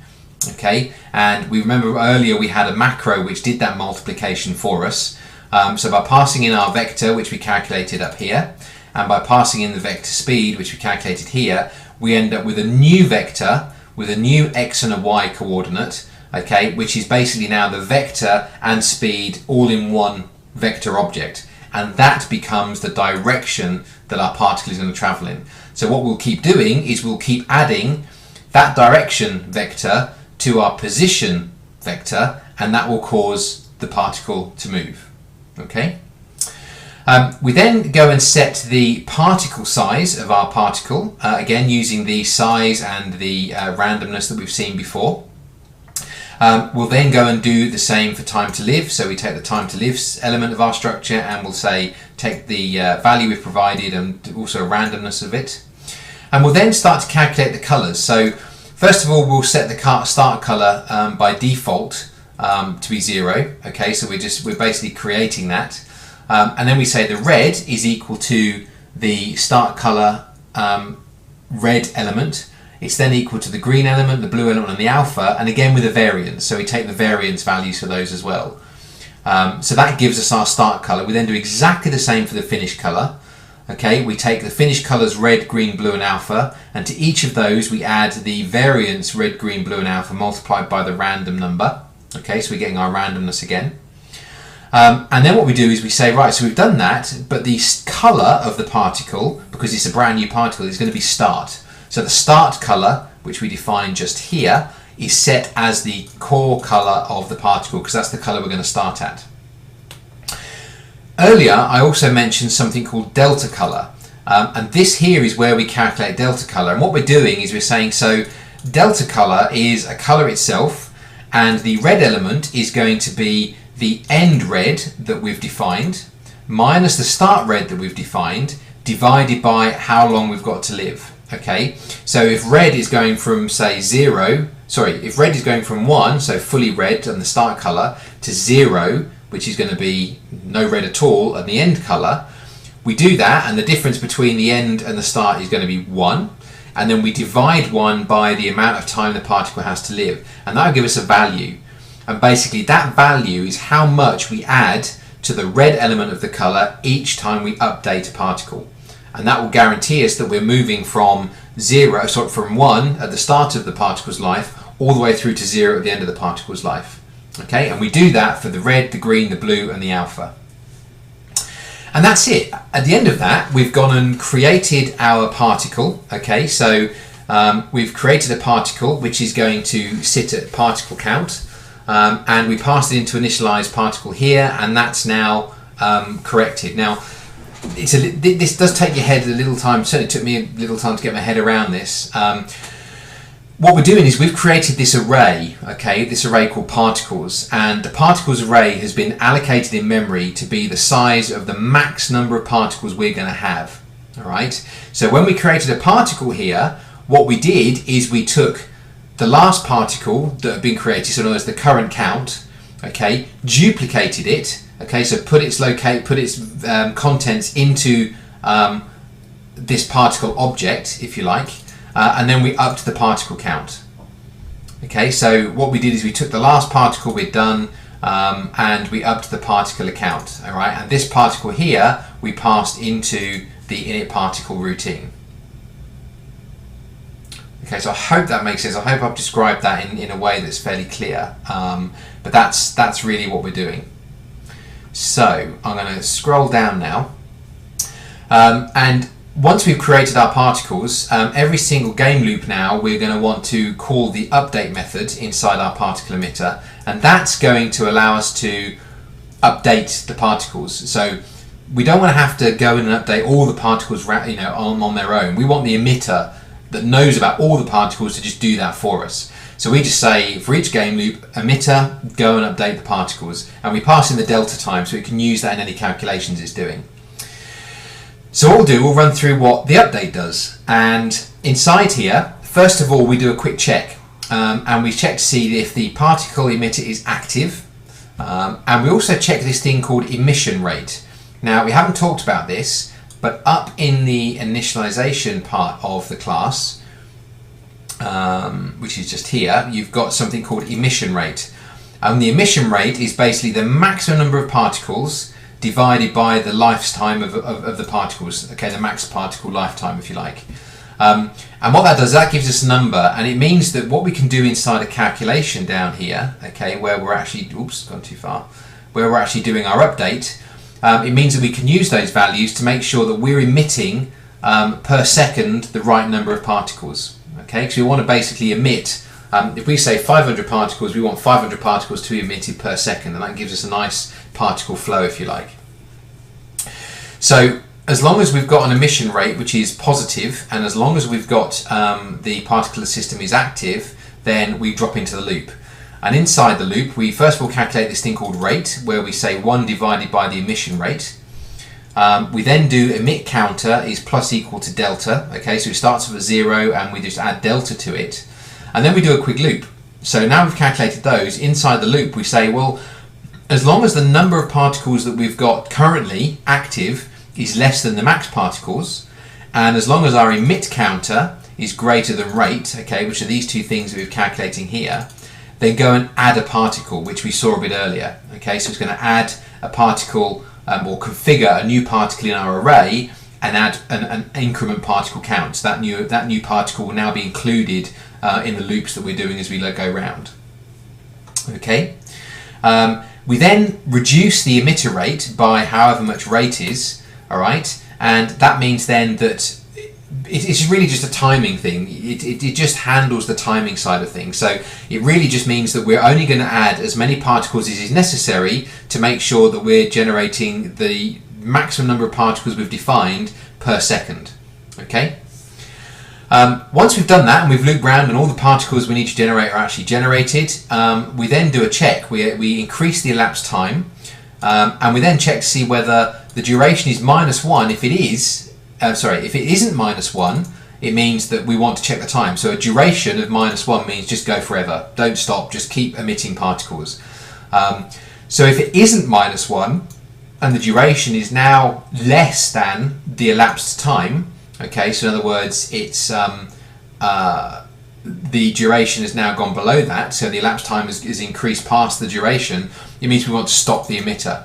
Okay, and we remember earlier we had a macro which did that multiplication for us. So by passing in our vector, which we calculated up here, and by passing in the vector speed, which we calculated here, we end up with a new vector with a new x and a y coordinate, okay, which is basically now the vector and speed all in one vector object. And that becomes the direction that our particle is going to travel in. So what we'll keep doing is we'll keep adding that direction vector to our position vector, and that will cause the particle to move. Okay. We then go and set the particle size of our particle, again using the size and the randomness that we've seen before. We'll then go and do the same for time to live. So we take the time to live element of our structure and we'll say take the value we've provided and also randomness of it. And we'll then start to calculate the colours. So first of all, we'll set the start colour by default to be 0. Okay, so we're basically creating that. And then we say the red is equal to the start colour red element. It's then equal to the green element, the blue element, and the alpha, and again with a variance. So we take the variance values for those as well. So that gives us our start colour. We then do exactly the same for the finish colour. Okay, we take the finished colours red, green, blue, and alpha, and to each of those we add the variance red, green, blue, and alpha multiplied by the random number. Okay, so we're getting our randomness again. And then what we do is we say, right, so we've done that, but the colour of the particle, because it's a brand new particle, is going to be start. So the start colour, which we define just here, is set as the core colour of the particle, because that's the colour we're going to start at. Earlier, I also mentioned something called delta colour, and this here is where we calculate delta colour. And what we're doing is we're saying, so delta colour is a colour itself, and the red element is going to be the end red that we've defined, minus the start red that we've defined, divided by how long we've got to live. Okay, so if red is going from, say, if red is going from 1, so fully red and the start colour, to 0, which is going to be no red at all, and the end colour, we do that, and the difference between the end and the start is going to be 1, and then we divide 1 by the amount of time the particle has to live, and that will give us a value. And basically that value is how much we add to the red element of the colour each time we update a particle. And that will guarantee us that we're moving from 1 at the start of the particle's life all the way through to 0 at the end of the particle's life. Okay, and we do that for the red, the green, the blue, and the alpha. And that's it. At the end of that, we've gone and created our particle. Okay, so we've created a particle which is going to sit at particle count, and we passed it into initialized particle here, and that's now corrected. Now, this does take your head a little time. Certainly took me a little time to get my head around this. What we're doing is we've created this array, okay, this array called particles, and the particles array has been allocated in memory to be the size of the max number of particles we're going to have. All right. So when we created a particle here, what we did is we took the last particle that had been created, so in other words, the current count, okay, duplicated it. Okay, so put its contents into this particle object, if you like, and then we upped the particle count. Okay, so what we did is we took the last particle we'd done and we upped the particle count. All right, and this particle here we passed into the init particle routine. Okay, so I hope that makes sense. I hope I've described that in a way that's fairly clear. But that's really what we're doing. So I'm going to scroll down now. And once we've created our particles, every single game loop now we're going to want to call the update method inside our particle emitter, and that's going to allow us to update the particles. So we don't want to have to go in and update all the particles, you know, on their own. We want the emitter that knows about all the particles to just do that for us. So we just say for each game loop, emitter, go and update the particles, and we pass in the delta time so it can use that in any calculations it's doing. So what we'll run through what the update does, and inside here, first of all we do a quick check, and we check to see if the particle emitter is active, and we also check this thing called emission rate. Now we haven't talked about this, but up in the initialization part of the class, which is just here, you've got something called emission rate, and the emission rate is basically the maximum number of particles divided by the lifetime of the particles, okay, the max particle lifetime, if you like. And what that does, that gives us a number, and it means that what we can do inside a calculation down here, okay, where we're actually, oops, gone too far, where we're actually doing our update, it means that we can use those values to make sure that we're emitting per second the right number of particles, okay, because we want to basically emit, if we say 500 particles, we want 500 particles to be emitted per second, and that gives us a nice particle flow, if you like. So as long as we've got an emission rate which is positive, and as long as we've got the particle system is active, then we drop into the loop. And inside the loop, we first of all calculate this thing called rate, where we say 1 divided by the emission rate. We then do emit counter is plus equal to delta, okay, so it starts with a 0 and we just add delta to it. And then we do a quick loop. So now we've calculated those, inside the loop we say, well, as long as the number of particles that we've got currently active is less than the max particles, and as long as our emit counter is greater than rate, okay, which are these two things that we're calculating here, then go and add a particle, which we saw a bit earlier. Okay, so it's going to add a particle or configure a new particle in our array and add an increment particle count. So that new particle will now be included in the loops that we're doing as we go round. Okay. We then reduce the emitter rate by however much rate is, all right, and that means then that it's really just a timing thing. It just handles the timing side of things. So it really just means that we're only going to add as many particles as is necessary to make sure that we're generating the maximum number of particles we've defined per second. Okay. Once we've done that and we've looped round and all the particles we need to generate are actually generated, we then do a check. We increase the elapsed time, and we then check to see whether the duration is -1. If it is, if it isn't -1, it means that we want to check the time. So a duration of -1 means just go forever, don't stop, just keep emitting particles. So if it isn't -1 and the duration is now less than the elapsed time, okay, so in other words, it's the duration has now gone below that, so the elapsed time is increased past the duration, it means we want to stop the emitter.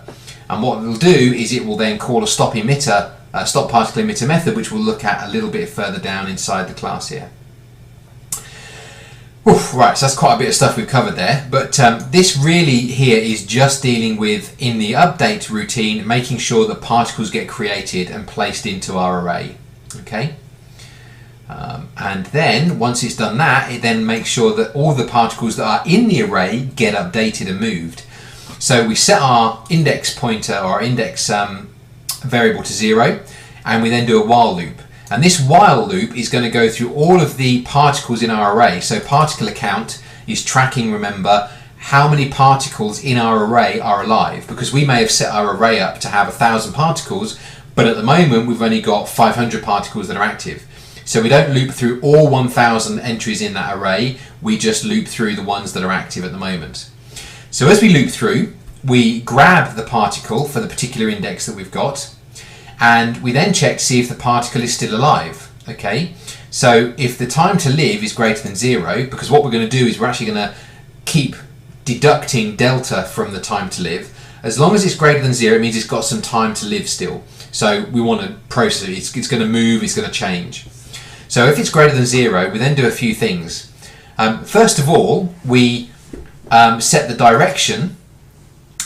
And what it will do is it will then call a stop particle emitter method, which we'll look at a little bit further down inside the class here. Oof, right, so that's quite a bit of stuff we've covered there, but this really here is just dealing with, in the update routine, making sure that particles get created and placed into our array. Okay, and then once it's done that, it then makes sure that all the particles that are in the array get updated and moved. So we set our index pointer or our index variable to 0, and we then do a while loop. And this while loop is going to go through all of the particles in our array. So particle count is tracking, remember, how many particles in our array are alive, because we may have set our array up to have 1,000 particles, but at the moment we've only got 500 particles that are active. So we don't loop through all 1,000 entries in that array, we just loop through the ones that are active at the moment. So as we loop through, we grab the particle for the particular index that we've got, and we then check to see if the particle is still alive. Okay, so if the time to live is greater than 0, because what we're going to do is we're actually going to keep deducting delta from the time to live. As long as it's greater than 0, it means it's got some time to live still. So we want to process it. It's going to move, it's going to change. So if it's greater than 0, we then do a few things. First of all, we set the direction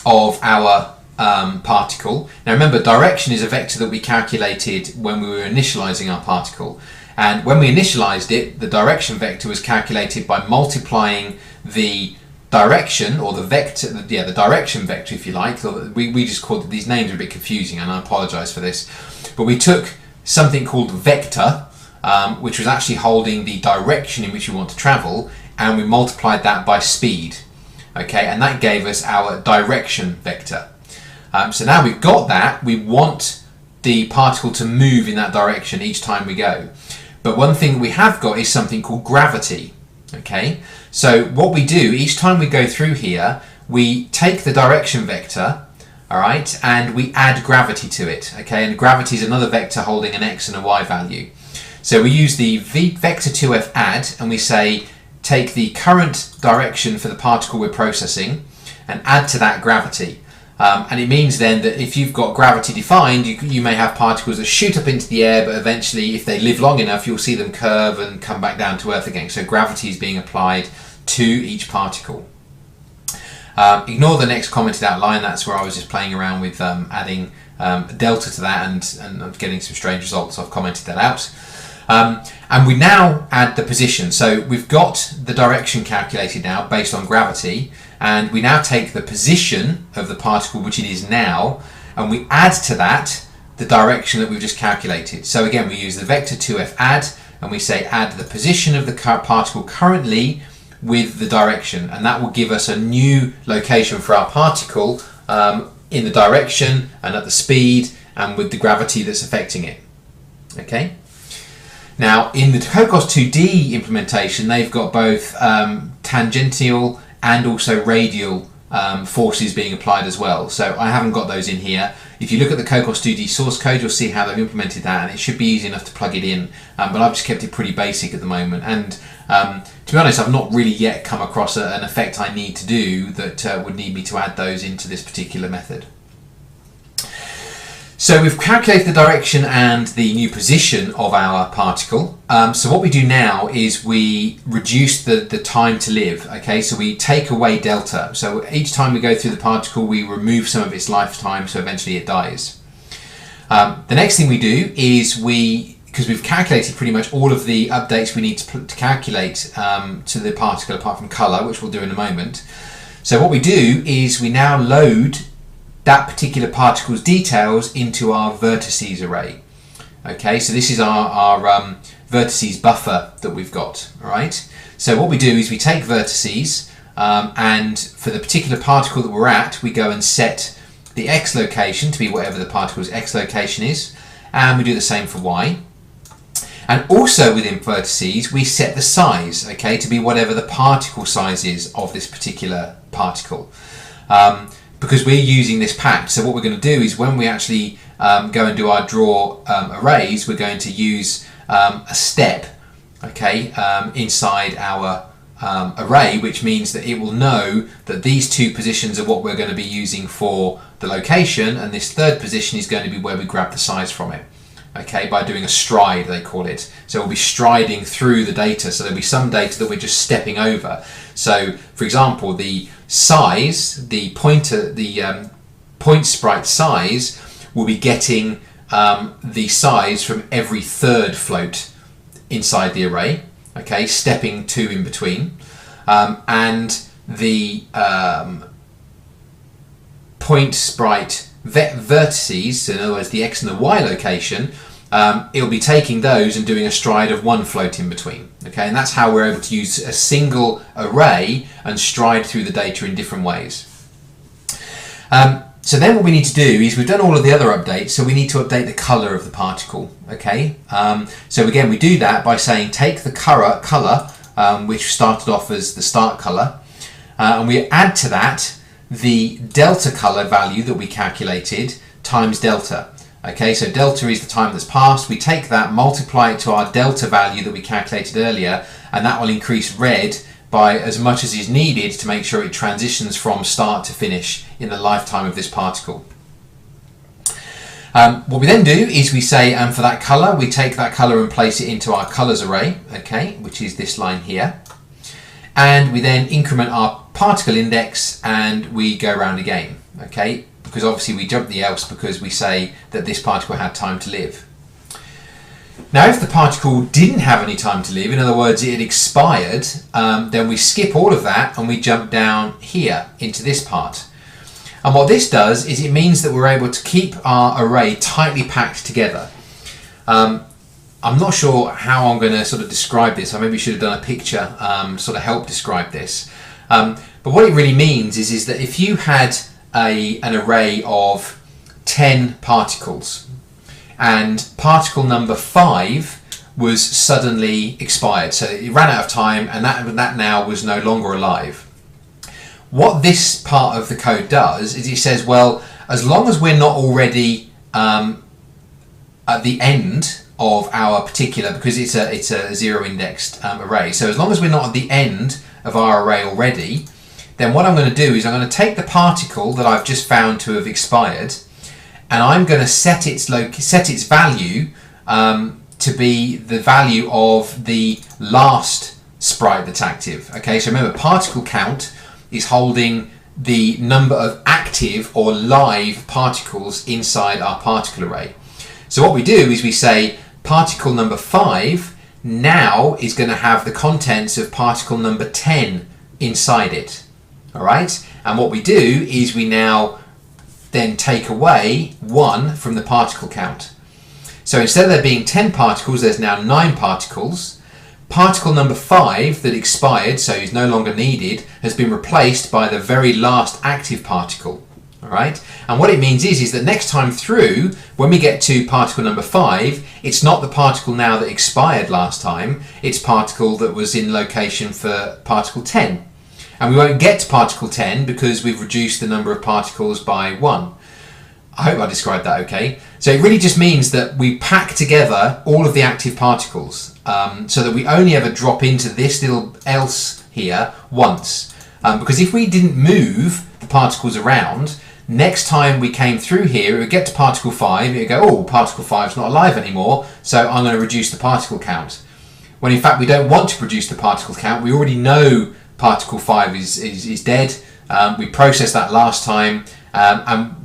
of our particle. Now remember, direction is a vector that we calculated when we were initializing our particle. And when we initialized it, the direction vector was calculated by multiplying the direction, or the vector, the direction vector if you like. We just called it, these names are a bit confusing and I apologize for this. But we took something called vector, which was actually holding the direction in which we want to travel, and we multiplied that by speed. Okay, and that gave us our direction vector. So now we've got that, we want the particle to move in that direction each time we go. But one thing we have got is something called gravity. Okay, so what we do each time we go through here, we take the direction vector, all right, and we add gravity to it. Okay, and gravity is another vector holding an x and a y value. So we use the vector 2f add, and we say take the current direction for the particle we're processing and add to that gravity. And it means then that if you've got gravity defined, you may have particles that shoot up into the air, but eventually if they live long enough, you'll see them curve and come back down to Earth again. So gravity is being applied to each particle. Ignore the next commented out line, that's where I was just playing around with adding delta to that and getting some strange results. I've commented that out. And we now add the position. So we've got the direction calculated now based on gravity, and we now take the position of the particle, which it is now, and we add to that the direction that we've just calculated. So again, we use the vector 2f add, and we say add the position of the particle currently with the direction, and that will give us a new location for our particle in the direction and at the speed and with the gravity that's affecting it. Okay. Now in the Cocos 2D implementation, they've got both tangential and also radial forces being applied as well. So I haven't got those in here. If you look at the Cocos 2D source code, you'll see how they've implemented that, and it should be easy enough to plug it in. But I've just kept it pretty basic at the moment. And to be honest, I've not really yet come across an effect I need to do that would need me to add those into this particular method. So we've calculated the direction and the new position of our particle. So what we do now is we reduce the time to live. Okay, so we take away delta. So each time we go through the particle, we remove some of its lifetime, so eventually it dies. The next thing we do is because we've calculated pretty much all of the updates we need to calculate to the particle apart from color, which we'll do in a moment. So what we do is we now load that particular particle's details into our vertices array. Okay, so this is our vertices buffer that we've got. All right, so what we do is we take vertices and for the particular particle that we're at, we go and set the x location to be whatever the particle's x location is, and we do the same for y. And also within vertices, we set the size, okay, to be whatever the particle size is of this particular particle. Because we're using this packed, so what we're going to do is when we actually go and do our draw arrays, we're going to use a step, okay, inside our array, which means that it will know that these two positions are what we're going to be using for the location, and this third position is going to be where we grab the size from it. Okay, by doing a stride, they call it. So we'll be striding through the data. So there'll be some data that we're just stepping over. So, for example, the size, the pointer, the point sprite size, will be getting the size from every third float inside the array. Okay, stepping two in between, and the point sprite vertices, so in other words the x and the y location, it'll be taking those and doing a stride of one float in between. Okay, and that's how we're able to use a single array and stride through the data in different ways. So then what we need to do is we've done all of the other updates, so we need to update the color of the particle. Okay, so again we do that by saying take the color which started off as the start color, and we add to that the delta color value that we calculated times delta. Okay, so delta is the time that's passed. We take that, multiply it to our delta value that we calculated earlier, and that will increase red by as much as is needed to make sure it transitions from start to finish in the lifetime of this particle. What we then do is we say, and for that color, we take that color and place it into our colors array, okay, which is this line here. And we then increment our particle index and we go around again, okay, because obviously we jump the else because we say that this particle had time to live. Now, if the particle didn't have any time to live, in other words, it had expired, then we skip all of that and we jump down here into this part. And what this does is it means that we're able to keep our array tightly packed together. I'm not sure how I'm going to sort of describe this. I maybe should have done a picture sort of help describe this. But what it really means is that if you had an array of 10 particles and particle number 5 was suddenly expired, so it ran out of time and that now was no longer alive. What this part of the code does is it says, well, as long as we're not already at the end of our particular, because it's a zero indexed array, so as long as we're not at the end of our array already, then what I'm going to do is I'm going to take the particle that I've just found to have expired and I'm going to set its value to be the value of the last sprite that's active. Okay, so remember, particle count is holding the number of active or live particles inside our particle array. So what we do is we say particle number 5 now is going to have the contents of particle number 10 inside it. All right, and what we do is we now then take away 1 from the particle count. So instead of there being 10 particles, there's now 9 particles. Particle number 5 that expired, so is no longer needed, has been replaced by the very last active particle. All right, and what it means is that next time through, when we get to particle number 5, it's not the particle now that expired last time, it's particle that was in location for particle 10. And we won't get to particle 10 because we've reduced the number of particles by 1. I hope I described that okay. So it really just means that we pack together all of the active particles so that we only ever drop into this little else here once. Because if we didn't move the particles around, next time we came through here, it would get to particle 5, it would go, oh, particle 5 is not alive anymore, so I'm going to reduce the particle count. When in fact we don't want to reduce the particle count, we already know particle 5 is dead, we processed that last time, and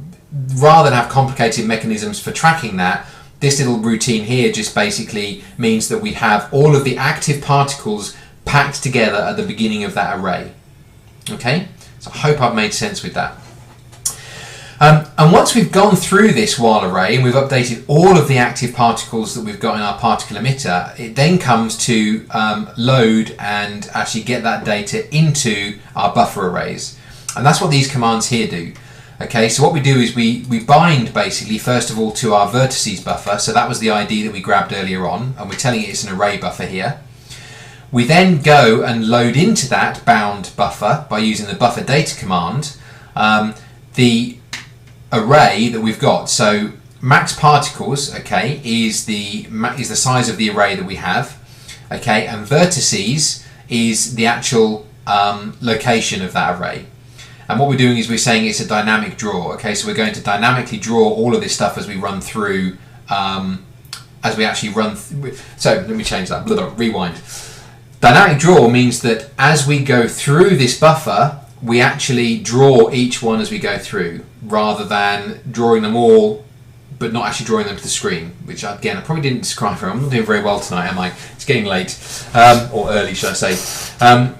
rather than have complicated mechanisms for tracking that, this little routine here just basically means that we have all of the active particles packed together at the beginning of that array. Okay, so I hope I've made sense with that. And once we've gone through this while array and we've updated all of the active particles that we've got in our particle emitter, it then comes to load and actually get that data into our buffer arrays. And that's what these commands here do. Okay, so what we do is we bind basically first of all to our vertices buffer, so that was the ID that we grabbed earlier on, and we're telling it it's an array buffer here. We then go and load into that bound buffer by using the buffer data command the array that we've got. So max particles, okay, is the size of the array that we have, okay, and vertices is the actual location of that array. And what we're doing is we're saying it's a dynamic draw, okay, so we're going to dynamically draw all of this stuff as we run through, so let me change that, rewind. Dynamic draw means that as we go through this buffer, we actually draw each one as we go through, rather than drawing them all but not actually drawing them to the screen, which again I probably didn't describe very well. I'm not doing very well tonight, am I? It's getting late, or early should I say.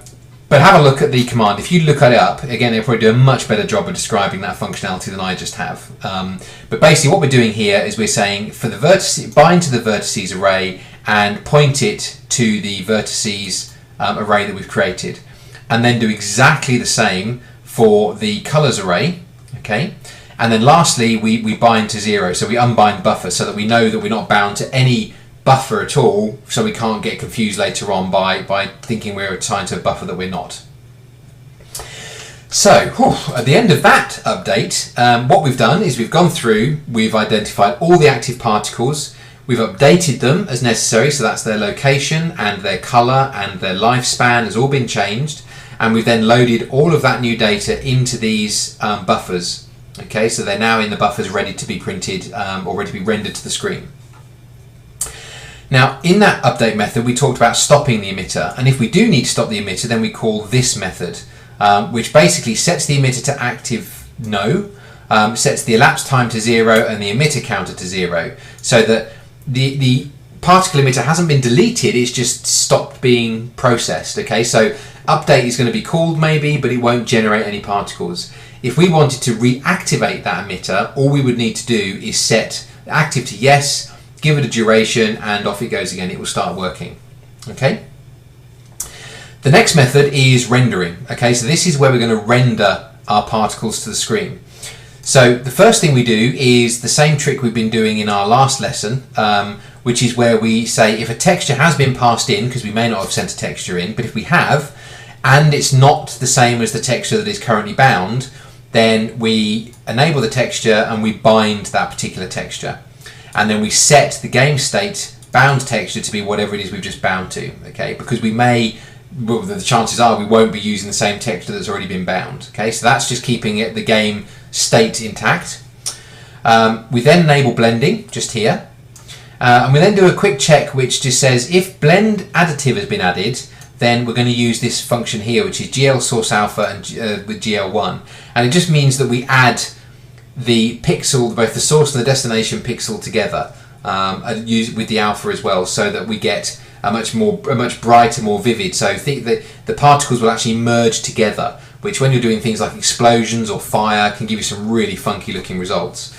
But have a look at the command. If you look it up, again, they'll probably do a much better job of describing that functionality than I just have. But basically what we're doing here is we're saying for the vertices, bind to the vertices array and point it to the vertices array that we've created. And then do exactly the same for the colors array, okay? And then lastly, we bind to 0, so we unbind buffer so that we know that we're not bound to any buffer at all, so we can't get confused later on by thinking we're assigned to a buffer that we're not. So, at the end of that update, what we've done is we've gone through, we've identified all the active particles, we've updated them as necessary, so that's their location and their colour and their lifespan has all been changed, and we've then loaded all of that new data into these buffers. Okay, so they're now in the buffers ready to be printed or ready to be rendered to the screen. Now, in that update method, we talked about stopping the emitter, and if we do need to stop the emitter, then we call this method, which basically sets the emitter to active no, sets the elapsed time to 0 and the emitter counter to 0, so that the particle emitter hasn't been deleted, it's just stopped being processed. Okay, so update is going to be called maybe, but it won't generate any particles. If we wanted to reactivate that emitter, all we would need to do is set active to yes, give it a duration, and off it goes again. It will start working. Okay. The next method is rendering. Okay, so this is where we're going to render our particles to the screen. So the first thing we do is the same trick we've been doing in our last lesson, which is where we say if a texture has been passed in, because we may not have sent a texture in, but if we have, and it's not the same as the texture that is currently bound, then we enable the texture and we bind that particular texture. And then we set the game state bound texture to be whatever it is we've just bound to, okay? Because we may, well, the chances are we won't be using the same texture that's already been bound, okay? So that's just keeping it, the game state intact. We then enable blending, just here. And we then do a quick check which just says if blend additive has been added, then we're going to use this function here, which is GL source alpha and with GL1. And it just means that we add the pixel, both the source and the destination pixel together, and use with the alpha as well, so that we get a much brighter, more vivid. So think that the particles will actually merge together, which when you're doing things like explosions or fire can give you some really funky looking results.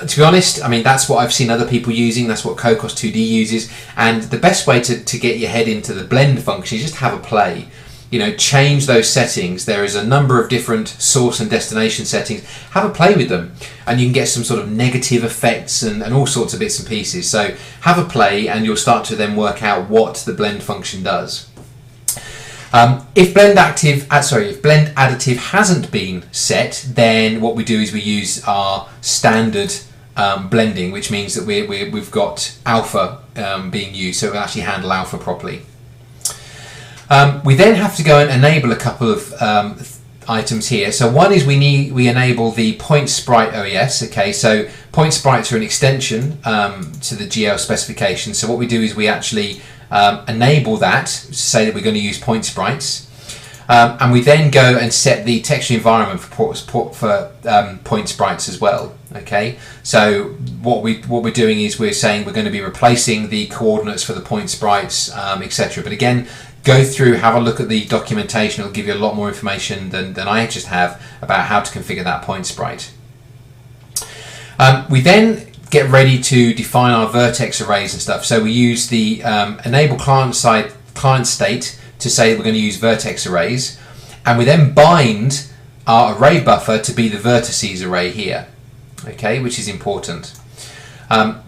To be honest, I mean, that's what I've seen other people using, that's what Cocos 2D uses, and the best way to get your head into the blend function is just have a play. You know, change those settings. There is a number of different source and destination settings. Have a play with them and you can get some sort of negative effects and all sorts of bits and pieces. So have a play and you'll start to then work out what the blend function does. If blend additive hasn't been set, then what we do is we use our standard blending, which means that we've got alpha being used, so it'll actually handle alpha properly. We then have to go and enable a couple of items here. So one is we enable the point sprite OES. Okay, so point sprites are an extension to the GL specification. So what we do is we actually enable that to say that we're going to use point sprites, and we then go and set the texture environment for point sprites as well. Okay, so what we're doing is we're saying we're going to be replacing the coordinates for the point sprites, etc. But again, go through, have a look at the documentation. It'll give you a lot more information than I just have about how to configure that point sprite. We then get ready to define our vertex arrays and stuff. So we use the enable client state to say we're going to use vertex arrays, and we then bind our array buffer to be the vertices array here, okay, which is important.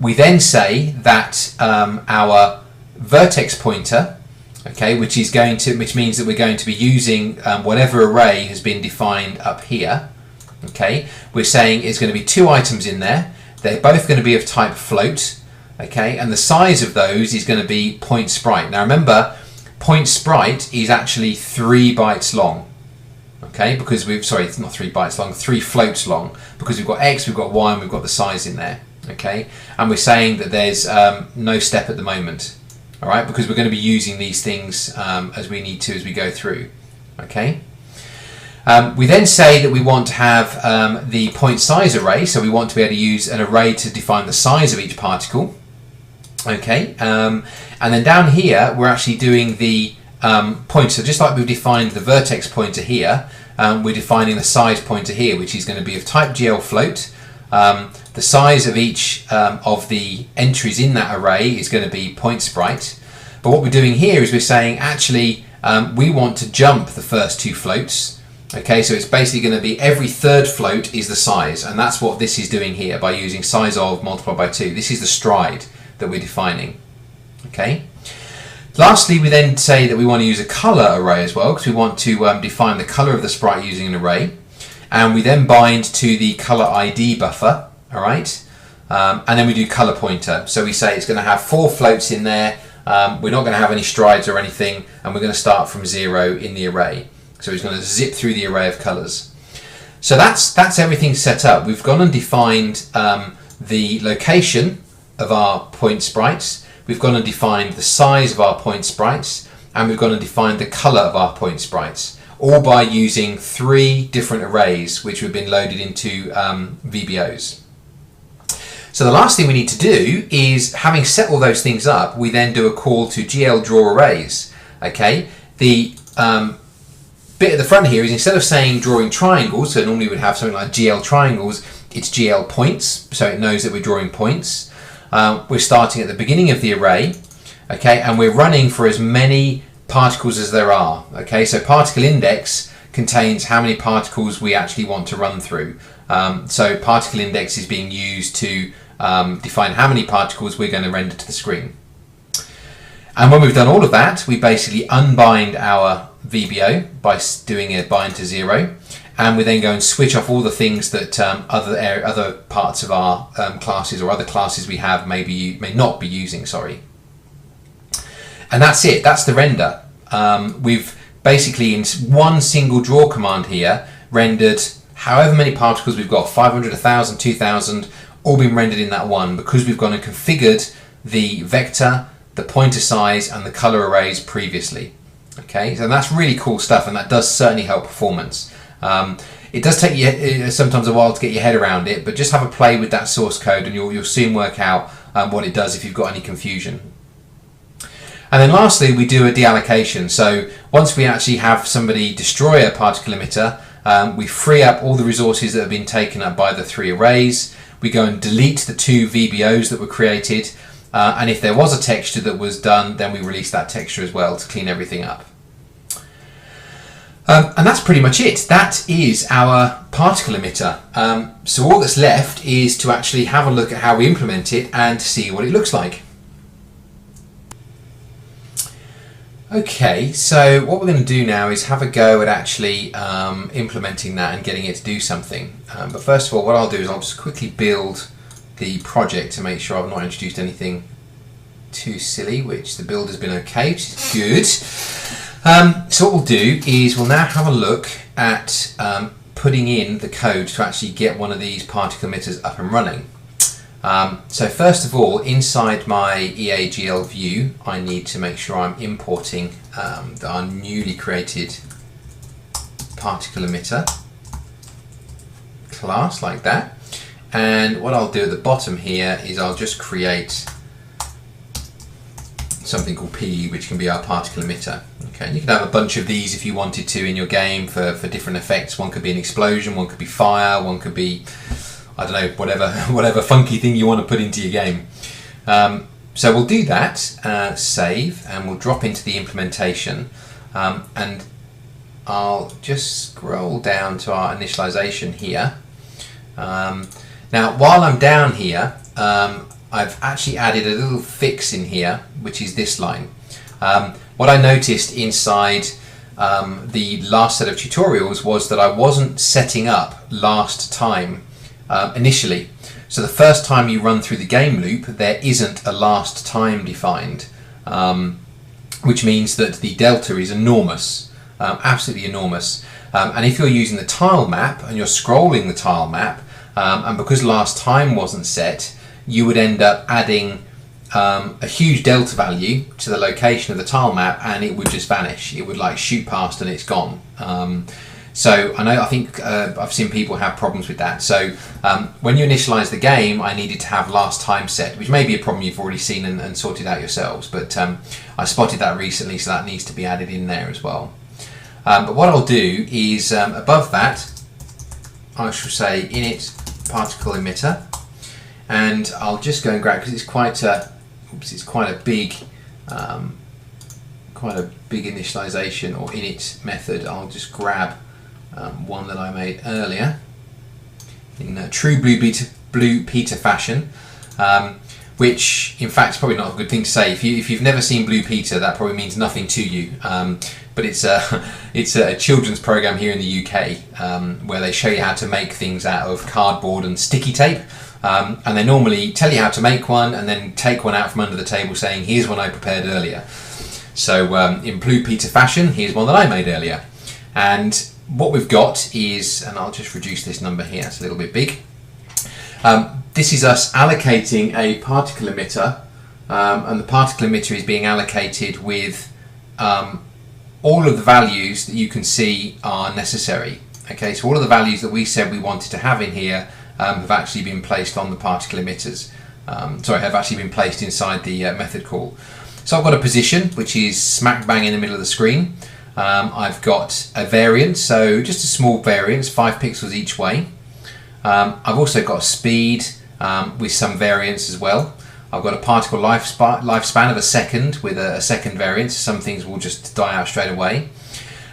We then say that our vertex pointer, okay, which means that we're going to be using whatever array has been defined up here. Okay, we're saying it's going to be two items in there. They're both going to be of type float. Okay, and the size of those is going to be point sprite. Now remember, point sprite is actually 3 bytes long. Okay, because it's not 3 bytes long, 3 floats long, because we've got X, we've got Y, and we've got the size in there. Okay, and we're saying that there's no step at the moment. All right, because we're going to be using these things as we need to as we go through. Okay. We then say that we want to have the point size array, so we want to be able to use an array to define the size of each particle. Okay, and then down here we're actually doing the pointer. So just like we've defined the vertex pointer here, we're defining the size pointer here, which is going to be of type GL float. The size of each of the entries in that array is going to be point sprite. But what we're doing here is we're saying actually we want to jump the first 2 floats. Okay, so it's basically going to be every third float is the size, and that's what this is doing here by using size of multiplied by 2. This is the stride that we're defining. Okay. Lastly, we then say that we want to use a color array as well, because we want to define the color of the sprite using an array, and we then bind to the color ID buffer. All right, and then we do color pointer. So we say it's going to have 4 floats in there. We're not going to have any strides or anything, and we're going to start from 0 in the array. So it's going to zip through the array of colors. So that's everything set up. We've gone and defined the location of our point sprites. We've gone and defined the size of our point sprites, and we've gone and defined the color of our point sprites, all by using 3 different arrays which have been loaded into VBOs. So the last thing we need to do is, having set all those things up, we then do a call to GL draw arrays. Okay, the bit at the front here is, instead of saying drawing triangles, so normally we'd have something like GL triangles, it's GL points, so it knows that we're drawing points. We're starting at the beginning of the array, okay, and we're running for as many particles as there are. Okay, so particle index contains how many particles we actually want to run through. So particle index is being used to define how many particles we're going to render to the screen. And when we've done all of that, we basically unbind our VBO by doing a bind to 0, and we then go and switch off all the things that other parts of our classes or other classes we have may not be using. Sorry. And that's it. That's the render. We've basically, in one single draw command here, rendered however many particles we've got, 500, 1,000, 2,000, all been rendered in that one, because we've gone and configured the vector, the pointer size, and the color arrays previously. Okay, so that's really cool stuff, and that does certainly help performance. It does take you sometimes a while to get your head around it, but just have a play with that source code, and you'll soon work out what it does if you've got any confusion. And then lastly, we do a deallocation. So once we actually have somebody destroy a particle emitter, we free up all the resources that have been taken up by the 3 arrays. We go and delete the 2 VBOs that were created, and if there was a texture that was done, then we release that texture as well to clean everything up. And that's pretty much it. That is our particle emitter. So all that's left is to actually have a look at how we implement it and see what it looks like. Okay, so what we're going to do now is have a go at actually implementing that and getting it to do something. But first of all, what I'll do is I'll just quickly build the project to make sure I've not introduced anything too silly, which the build has been okay, which is good. So what we'll do is we'll now have a look at putting in the code to actually get one of these particle emitters up and running. So first of all, inside my EAGL view, I need to make sure I'm importing our newly created particle emitter class, like that. And what I'll do at the bottom here is I'll just create something called PE, which can be our particle emitter. Okay, and you can have a bunch of these if you wanted to in your game for different effects. One could be an explosion, one could be fire, one could be, I don't know, whatever funky thing you want to put into your game. So we'll do that, save, and we'll drop into the implementation, and I'll just scroll down to our initialization here. Now while I'm down here, I've actually added a little fix in here, which is this line. What I noticed inside the last set of tutorials was that I wasn't setting up last time initially. So the first time you run through the game loop, there isn't a last time defined, which means that the delta is enormous, absolutely enormous. And if you're using the tile map and you're scrolling the tile map, and because last time wasn't set, you would end up adding a huge delta value to the location of the tile map, and it would just vanish. It would like shoot past and it's gone. So I think I've seen people have problems with that. So when you initialize the game, I needed to have last time set, which may be a problem you've already seen and sorted out yourselves, but I spotted that recently, so that needs to be added in there as well. But what I'll do is above that, I shall say init particle emitter, and I'll just go and grab, because it's quite a big initialization or init method. I'll just grab one that I made earlier in true Blue Peter fashion, which in fact is probably not a good thing to say. If you've never seen Blue Peter, that probably means nothing to you. But it's a children's program here in the UK where they show you how to make things out of cardboard and sticky tape. And they normally tell you how to make one and then take one out from under the table saying, here's one I prepared earlier. So in Blue Peter fashion, here's one that I made earlier. And what we've got is, and I'll just reduce this number here, it's a little bit big. This is us allocating a particle emitter, and the particle emitter is being allocated with all of the values that you can see are necessary. Okay, so all of the values that we said we wanted to have in here have actually been placed on the particle emitters. Have actually been placed inside the method call. So I've got a position which is smack bang in the middle of the screen. I've got a variance, so just a small variance, 5 pixels each way. I've also got a speed with some variance as well. I've got a particle lifespan of a second with a second variance. Some things will just die out straight away.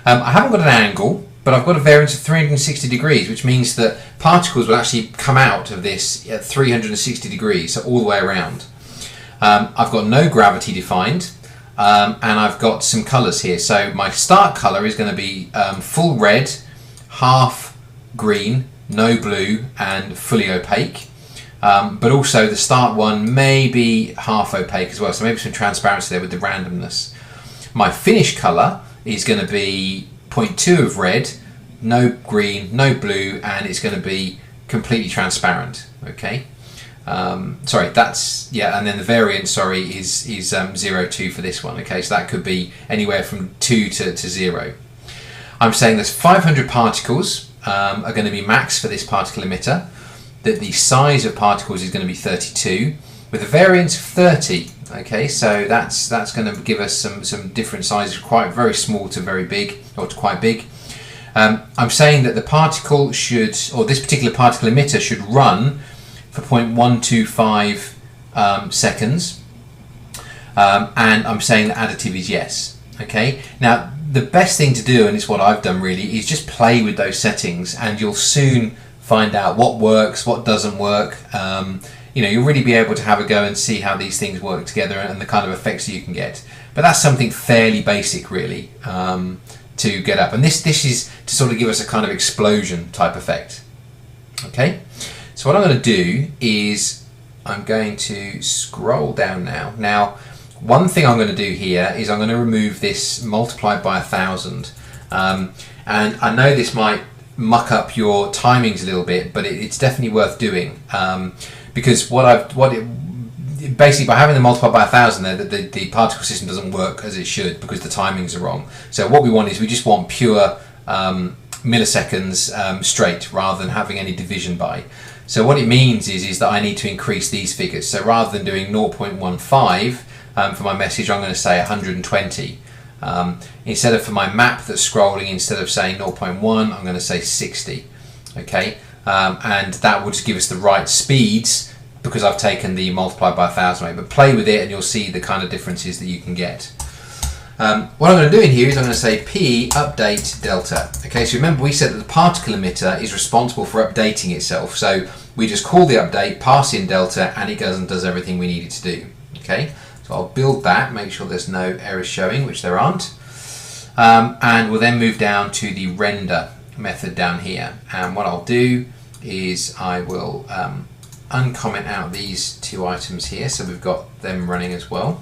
I haven't got an angle, but I've got a variance of 360 degrees, which means that particles will actually come out of this at 360 degrees, so all the way around. I've got no gravity defined, and I've got some colours here. So my start colour is going to be full red, half green, no blue, and fully opaque. But also the start one may be half opaque as well, so maybe some transparency there with the randomness. My finish colour is going to be 0.2 of red, no green, no blue, and it's going to be completely transparent. Okay, and then the variance, is 0.2 for this one. Okay, so that could be anywhere from 2 to 0. I'm saying there's 500 particles are going to be max for this particle emitter. That the size of particles is going to be 32 with a variance of 30. Okay, so that's going to give us some different sizes, quite very small to very big, or to quite big. I'm saying that the particle should, or this particular particle emitter should run for 0.125 seconds, and I'm saying that additive is yes. Okay, now the best thing to do, and it's what I've done really, is just play with those settings, and you'll soon find out what works, what doesn't work. You'll really be able to have a go and see how these things work together and the kind of effects that you can get. But that's something fairly basic really to get up. And this is to sort of give us a kind of explosion type effect. Okay, so what I'm going to do is I'm going to scroll down now. Now, one thing I'm going to do here is I'm going to remove this multiplied by 1,000. And I know this might muck up your timings a little bit, but it's definitely worth doing, because basically by having the multiplied by 1,000 there, the particle system doesn't work as it should because the timings are wrong. So what we want is we just want pure milliseconds straight, rather than having any division by. So what it means is that I need to increase these figures. So rather than doing 0.15 for my message, I'm going to say 120. Instead of for my map that's scrolling, instead of saying 0.1, I'm going to say 60. Okay, and that will just give us the right speeds because I've taken the multiplied by 1,000 away. But play with it and you'll see the kind of differences that you can get. What I'm going to do in here is I'm going to say P update delta. Okay, so remember we said that the particle emitter is responsible for updating itself. So we just call the update, pass in delta, and it goes and does everything we need it to do. Okay. So I'll build that, make sure there's no errors showing, which there aren't. And we'll then move down to the render method down here. And what I'll do is I will uncomment out these two items here, so we've got them running as well.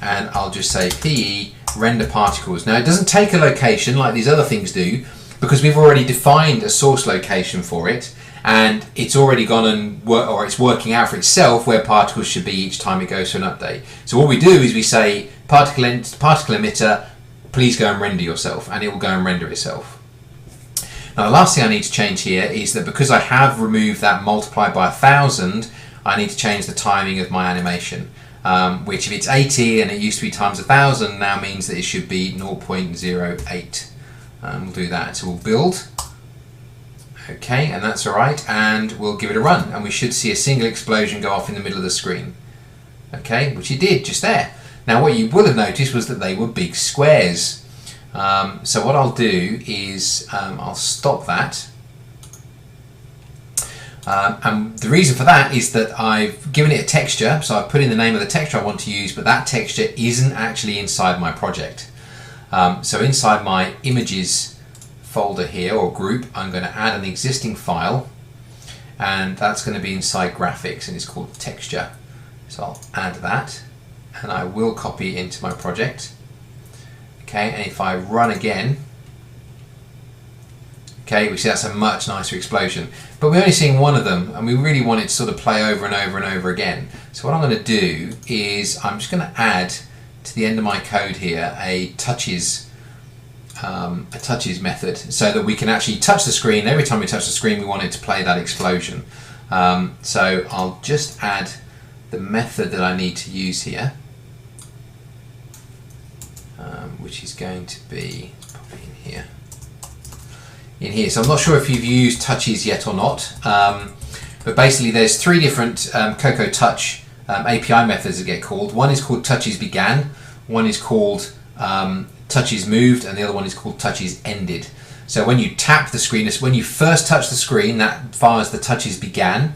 And I'll just say PE render particles. Now it doesn't take a location like these other things do, because we've already defined a source location for it. And it's already gone and it's working out for itself where particles should be each time it goes to an update. So what we do is we say particle emitter, please go and render yourself, and it will go and render itself. Now the last thing I need to change here is that because I have removed that multiplied by 1,000, I need to change the timing of my animation, which if it's 80 and it used to be times 1,000, now means that it should be 0.08. We'll do that. So we'll build. Okay, and that's alright, and we'll give it a run, and we should see a single explosion go off in the middle of the screen. Okay, which it did just there. Now what you will have noticed was that they were big squares. So what I'll do is I'll stop that. And the reason for that is that I've given it a texture, so I've put in the name of the texture I want to use, but that texture isn't actually inside my project. So inside my images folder here, or group, I'm going to add an existing file, and that's going to be inside graphics, and it's called texture. So I'll add that, and I will copy it into my project. Okay, and if I run again, Okay, we see that's a much nicer explosion. But we're only seeing one of them, and we really want it to sort of play over and over and over again. So what I'm going to do is I'm just going to add to the end of my code here a touches method, so that we can actually touch the screen. Every time we touch the screen, we want it to play that explosion. So I'll just add the method that I need to use here, which is going to be probably in here. So I'm not sure if you've used touches yet or not, but basically there's three different Cocoa Touch API methods that get called. One is called touches began, one is called touches moved, and the other one is called touches ended. So when you tap the screen, when you first touch the screen, that fires the touches began.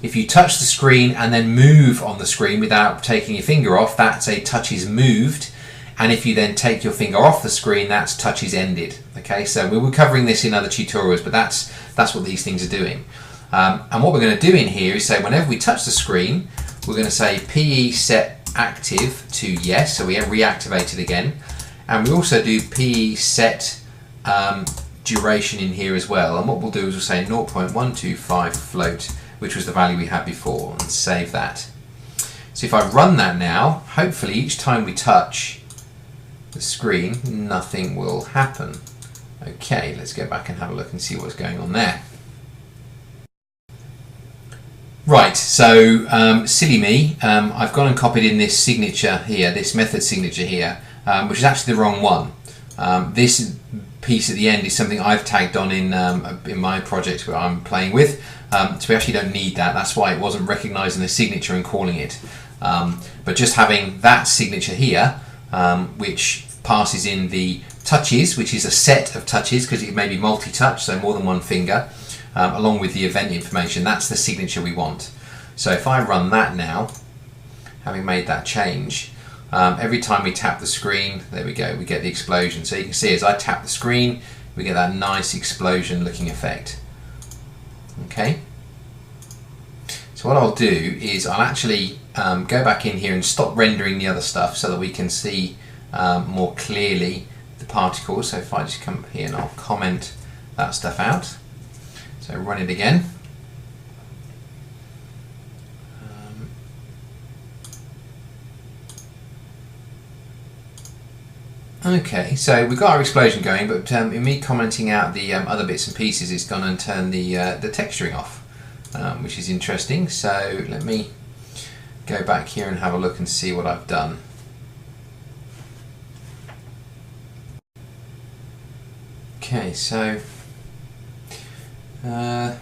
If you touch the screen and then move on the screen without taking your finger off, that's a touches moved. And if you then take your finger off the screen, that's touches ended. Okay, so we were covering this in other tutorials, but that's what these things are doing. And what we're going to do in here is say whenever we touch the screen, we're going to say PE set active to yes, so we have reactivated again. And we also do PE set duration in here as well. And what we'll do is we'll say 0.125 float, which was the value we had before, and save that. So if I run that now, hopefully each time we touch the screen, nothing will happen. Okay, let's go back and have a look and see what's going on there. Right, so silly me, I've gone and copied in this signature here, this method signature here, which is actually the wrong one. This piece at the end is something I've tagged on in my project where I'm playing with, so we actually don't need that. That's why it wasn't recognizing the signature and calling it. But just having that signature here, which passes in the touches, which is a set of touches because it may be multi-touch, so more than one finger, along with the event information, that's the signature we want. So if I run that now, having made that change, every time we tap the screen, there we go, we get the explosion. So you can see as I tap the screen, we get that nice explosion looking effect. Okay. So what I'll do is I'll actually go back in here and stop rendering the other stuff so that we can see more clearly the particles. So if I just come up here and I'll comment that stuff out. So run it again. Okay, so we've got our explosion going, but in me commenting out the other bits and pieces, it's gone and turned the texturing off, which is interesting. So let me go back here and have a look and see what I've done. Okay, so look,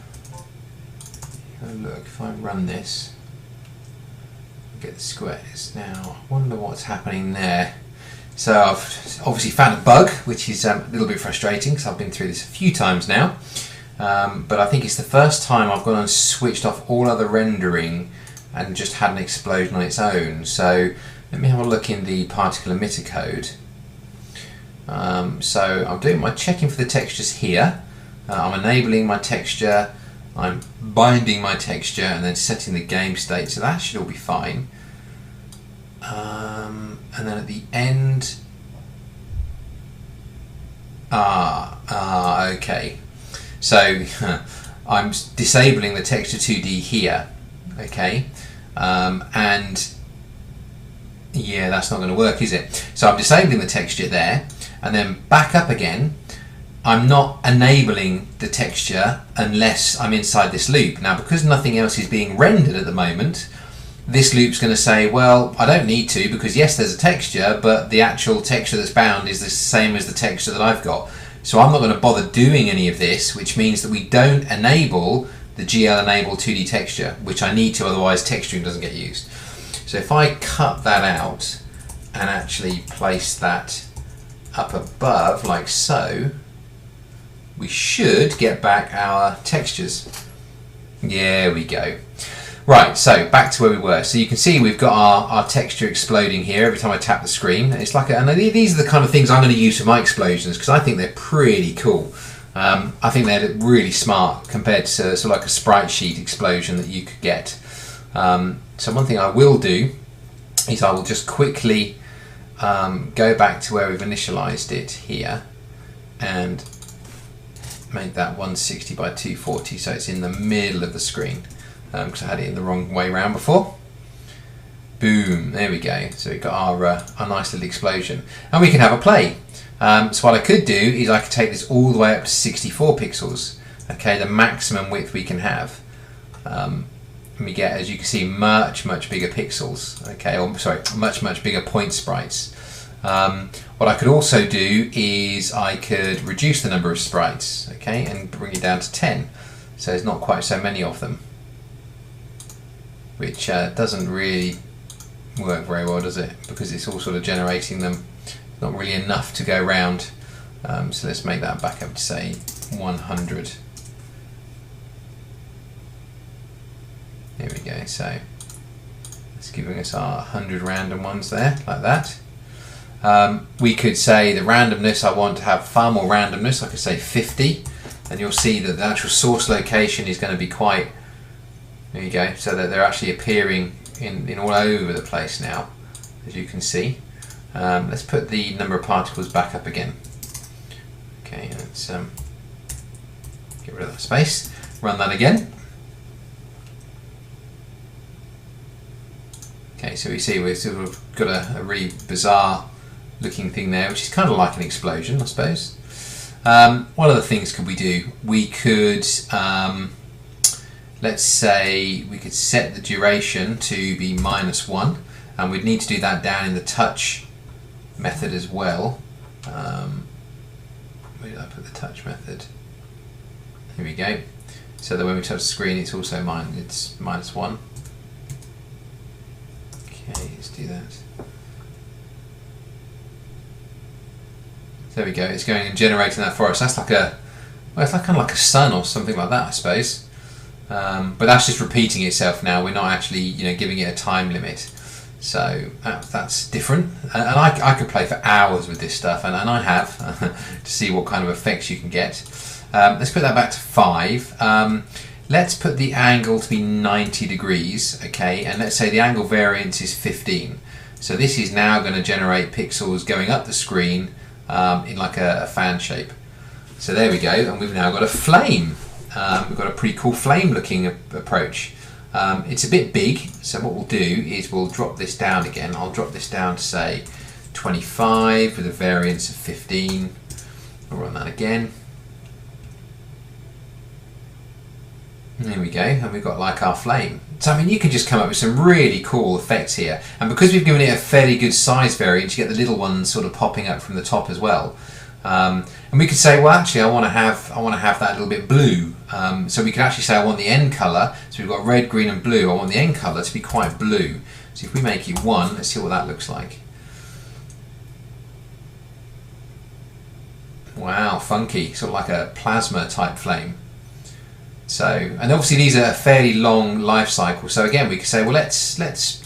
if I run this, get the squares. Now, I wonder what's happening there. So I've obviously found a bug, which is a little bit frustrating because I've been through this a few times now. But I think it's the first time I've gone and switched off all other rendering and just had an explosion on its own. So let me have a look in the particle emitter code. So I'm doing my checking for the textures here. I'm enabling my texture, I'm binding my texture, and then setting the game state, so that should all be fine. And then at the end, okay. So I'm disabling the texture 2D here, okay, and yeah, that's not going to work, is it? So I'm disabling the texture there, and then back up again. I'm not enabling the texture unless I'm inside this loop. Now, because nothing else is being rendered at the moment, this loop's going to say, well, I don't need to, because yes, there's a texture, but the actual texture that's bound is the same as the texture that I've got. So I'm not going to bother doing any of this, which means that we don't enable the GL enable 2D texture, which I need to, otherwise texturing doesn't get used. So if I cut that out and actually place that up above like so, we should get back our textures. There we go. Right, so back to where we were. So you can see we've got our texture exploding here every time I tap the screen. It's like, and these are the kind of things I'm going to use for my explosions because I think they're pretty cool. I think they're really smart compared to sort of like a sprite sheet explosion that you could get. So one thing I will do is I will just quickly go back to where we've initialized it here and make that 160 by 240 so it's in the middle of the screen, because I had it in the wrong way round before. Boom, there we go. So we've got our nice little explosion, and we can have a play. So what I could do is I could take this all the way up to 64 pixels, okay, the maximum width we can have. And we get, as you can see, much bigger pixels, okay, or sorry, much bigger point sprites. What I could also do is I could reduce the number of sprites, okay, and bring it down to 10, so there's not quite so many of them, which doesn't really work very well, does it? Because it's all sort of generating them, not really enough to go round. So let's make that back up to say 100. There we go. So it's giving us our 100 random ones there, like that. We could say the randomness, I want to have far more randomness. I could say 50, and you'll see that the actual source location is going to be quite, there you go, so that they're actually appearing in all over the place now, as you can see. Let's put the number of particles back up again. Okay, let's get rid of that space, run that again. Okay, so we see we've sort of got a really bizarre looking thing there, which is kind of like an explosion, I suppose. What other things could we do? We could, let's say we could set the duration to be -1, and we'd need to do that down in the touch method as well. Where did I put the touch method? Here we go. So that when we touch the screen, it's also it's -1. Okay, let's do that. There we go. It's going and generating that for us. That's like a, well, it's like kind of like a sun or something like that, I suppose. But that's just repeating itself now. We're not actually, giving it a time limit. So that's different. And I could play for hours with this stuff, and I have to see what kind of effects you can get. Let's put that back to 5. Let's put the angle to be 90 degrees, okay, and let's say the angle variance is 15. So this is now going to generate pixels going up the screen in like a fan shape. So there we go, and we've now got a flame. We've got a pretty cool flame looking approach. It's a bit big, so what we'll do is we'll drop this down again. I'll drop this down to say 25 with a variance of 15. I'll run that again. There we go, and we've got like our flame. So I mean, you can just come up with some really cool effects here, and because we've given it a fairly good size variance, you get the little ones sort of popping up from the top as well. And we could say, well, actually, I want to have that a little bit blue. So we could actually say I want the end color. So we've got red, green, and blue. I want the end color to be quite blue. So if we make it 1, let's see what that looks like. Wow, funky, sort of like a plasma type flame. So, and obviously these are a fairly long life cycle. So again, we could say, well, let's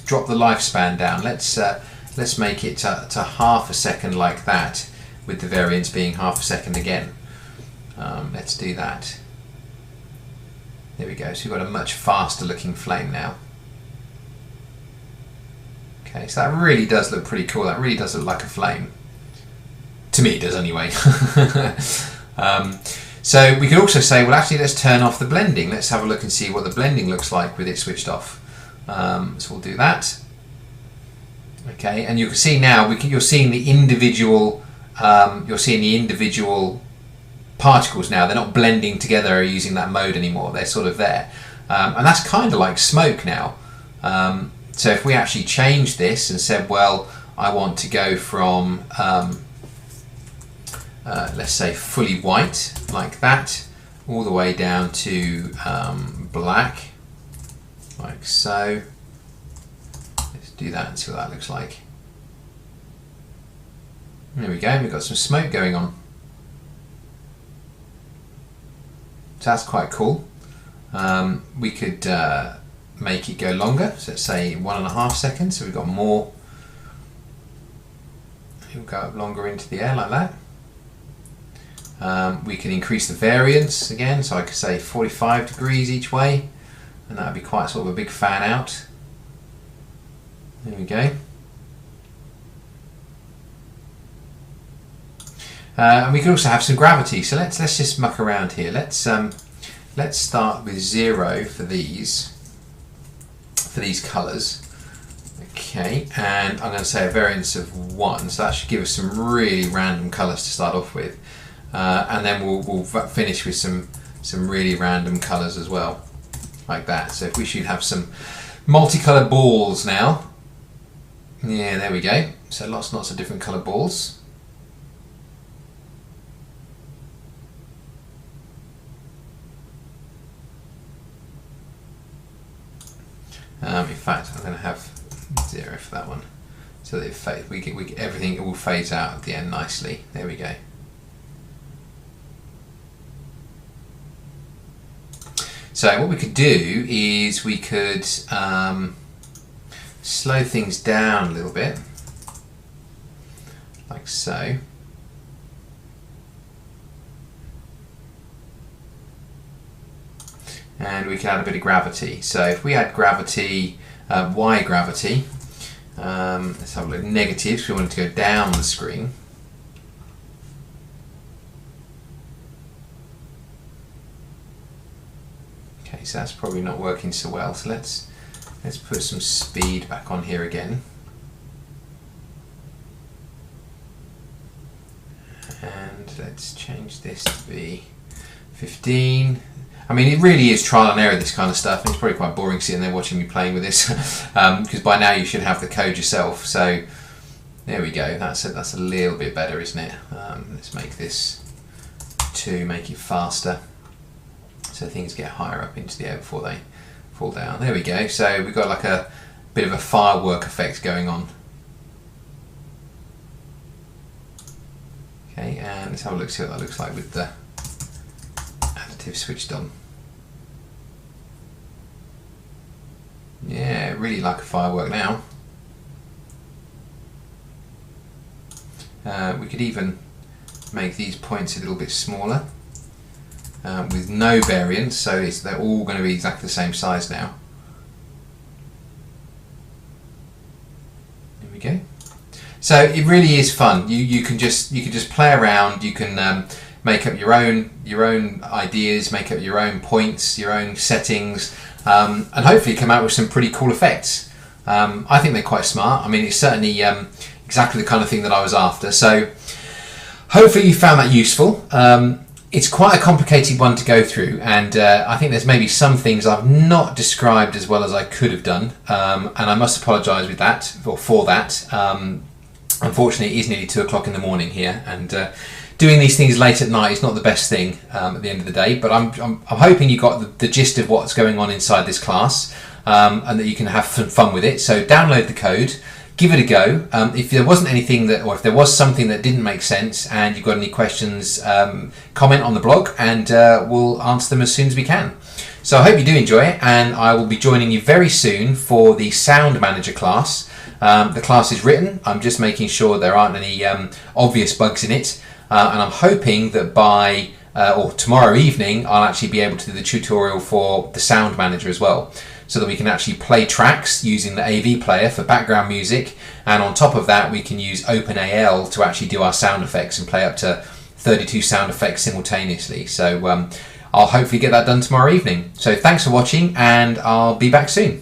drop the lifespan down. Let's make it to half a second like that, with the variance being half a second again. Let's do that. There we go. So we've got a much faster looking flame now. Okay, so that really does look pretty cool. That really does look like a flame. To me, it does anyway. So we could also say, well, actually, let's turn off the blending. Let's have a look and see what the blending looks like with it switched off. So we'll do that. Okay, and you can see now you're seeing the individual. You're seeing the individual particles now. They're not blending together using that mode anymore. They're sort of there, and that's kind of like smoke now. So if we actually change this and said, well, I want to go from let's say fully white like that, all the way down to black, like so. Let's do that and see what that looks like. There we go, we've got some smoke going on. So that's quite cool. We could make it go longer, so let's say 1.5 seconds, so we've got more. It'll go up longer into the air like that. We can increase the variance again, so I could say 45 degrees each way, and that would be quite sort of a big fan out. There we go. And we can also have some gravity. So let's just muck around here. Let's start with 0 for these colours. Okay, and I'm going to say a variance of 1, so that should give us some really random colours to start off with, and then we'll finish with some really random colours as well, like that. So if we should have some multicoloured balls now, yeah, there we go. So lots and lots of different coloured balls. In fact, I'm going to have 0 for that one, so that everything it will phase out at the end nicely. There we go. So what we could do is we could slow things down a little bit, like so. And we can add a bit of gravity. So if we add gravity, Y gravity, let's have a look, negative, so we want it to go down the screen. Okay, so that's probably not working so well. So let's put some speed back on here again. And let's change this to be 15. I mean, it really is trial and error, this kind of stuff. It's probably quite boring sitting there watching me playing with this, because by now you should have the code yourself. So there we go. That's a little bit better, isn't it? Let's make this 2, make it faster, so things get higher up into the air before they fall down. There we go. So we've got like a bit of a firework effect going on. Okay, and let's have a look, see what that looks like with the additive switched on. Yeah, really like a firework now. We could even make these points a little bit smaller with no variance, so they're all going to be exactly the same size now. There we go. So it really is fun. You can just play around. You can make up your own ideas, make up your own points, your own settings, and hopefully come out with some pretty cool effects. I think they're quite smart. I mean, it's certainly exactly the kind of thing that I was after. So hopefully you found that useful. It's quite a complicated one to go through, and I think there's maybe some things I've not described as well as I could have done, and I must apologise with that, or for that. Unfortunately, it is nearly 2 o'clock in the morning here, and doing these things late at night is not the best thing at the end of the day, but I'm hoping you got the gist of what's going on inside this class, and that you can have some fun with it. So download the code, give it a go. If there wasn't anything or if there was something that didn't make sense and you've got any questions, comment on the blog, and we'll answer them as soon as we can. So I hope you do enjoy it, and I will be joining you very soon for the Sound Manager class. The class is written. I'm just making sure there aren't any obvious bugs in it, and I'm hoping that by or tomorrow evening I'll actually be able to do the tutorial for the Sound Manager as well, so that we can actually play tracks using the AV player for background music, and on top of that we can use OpenAL to actually do our sound effects and play up to 32 sound effects simultaneously. So I'll hopefully get that done tomorrow evening. So thanks for watching, and I'll be back soon.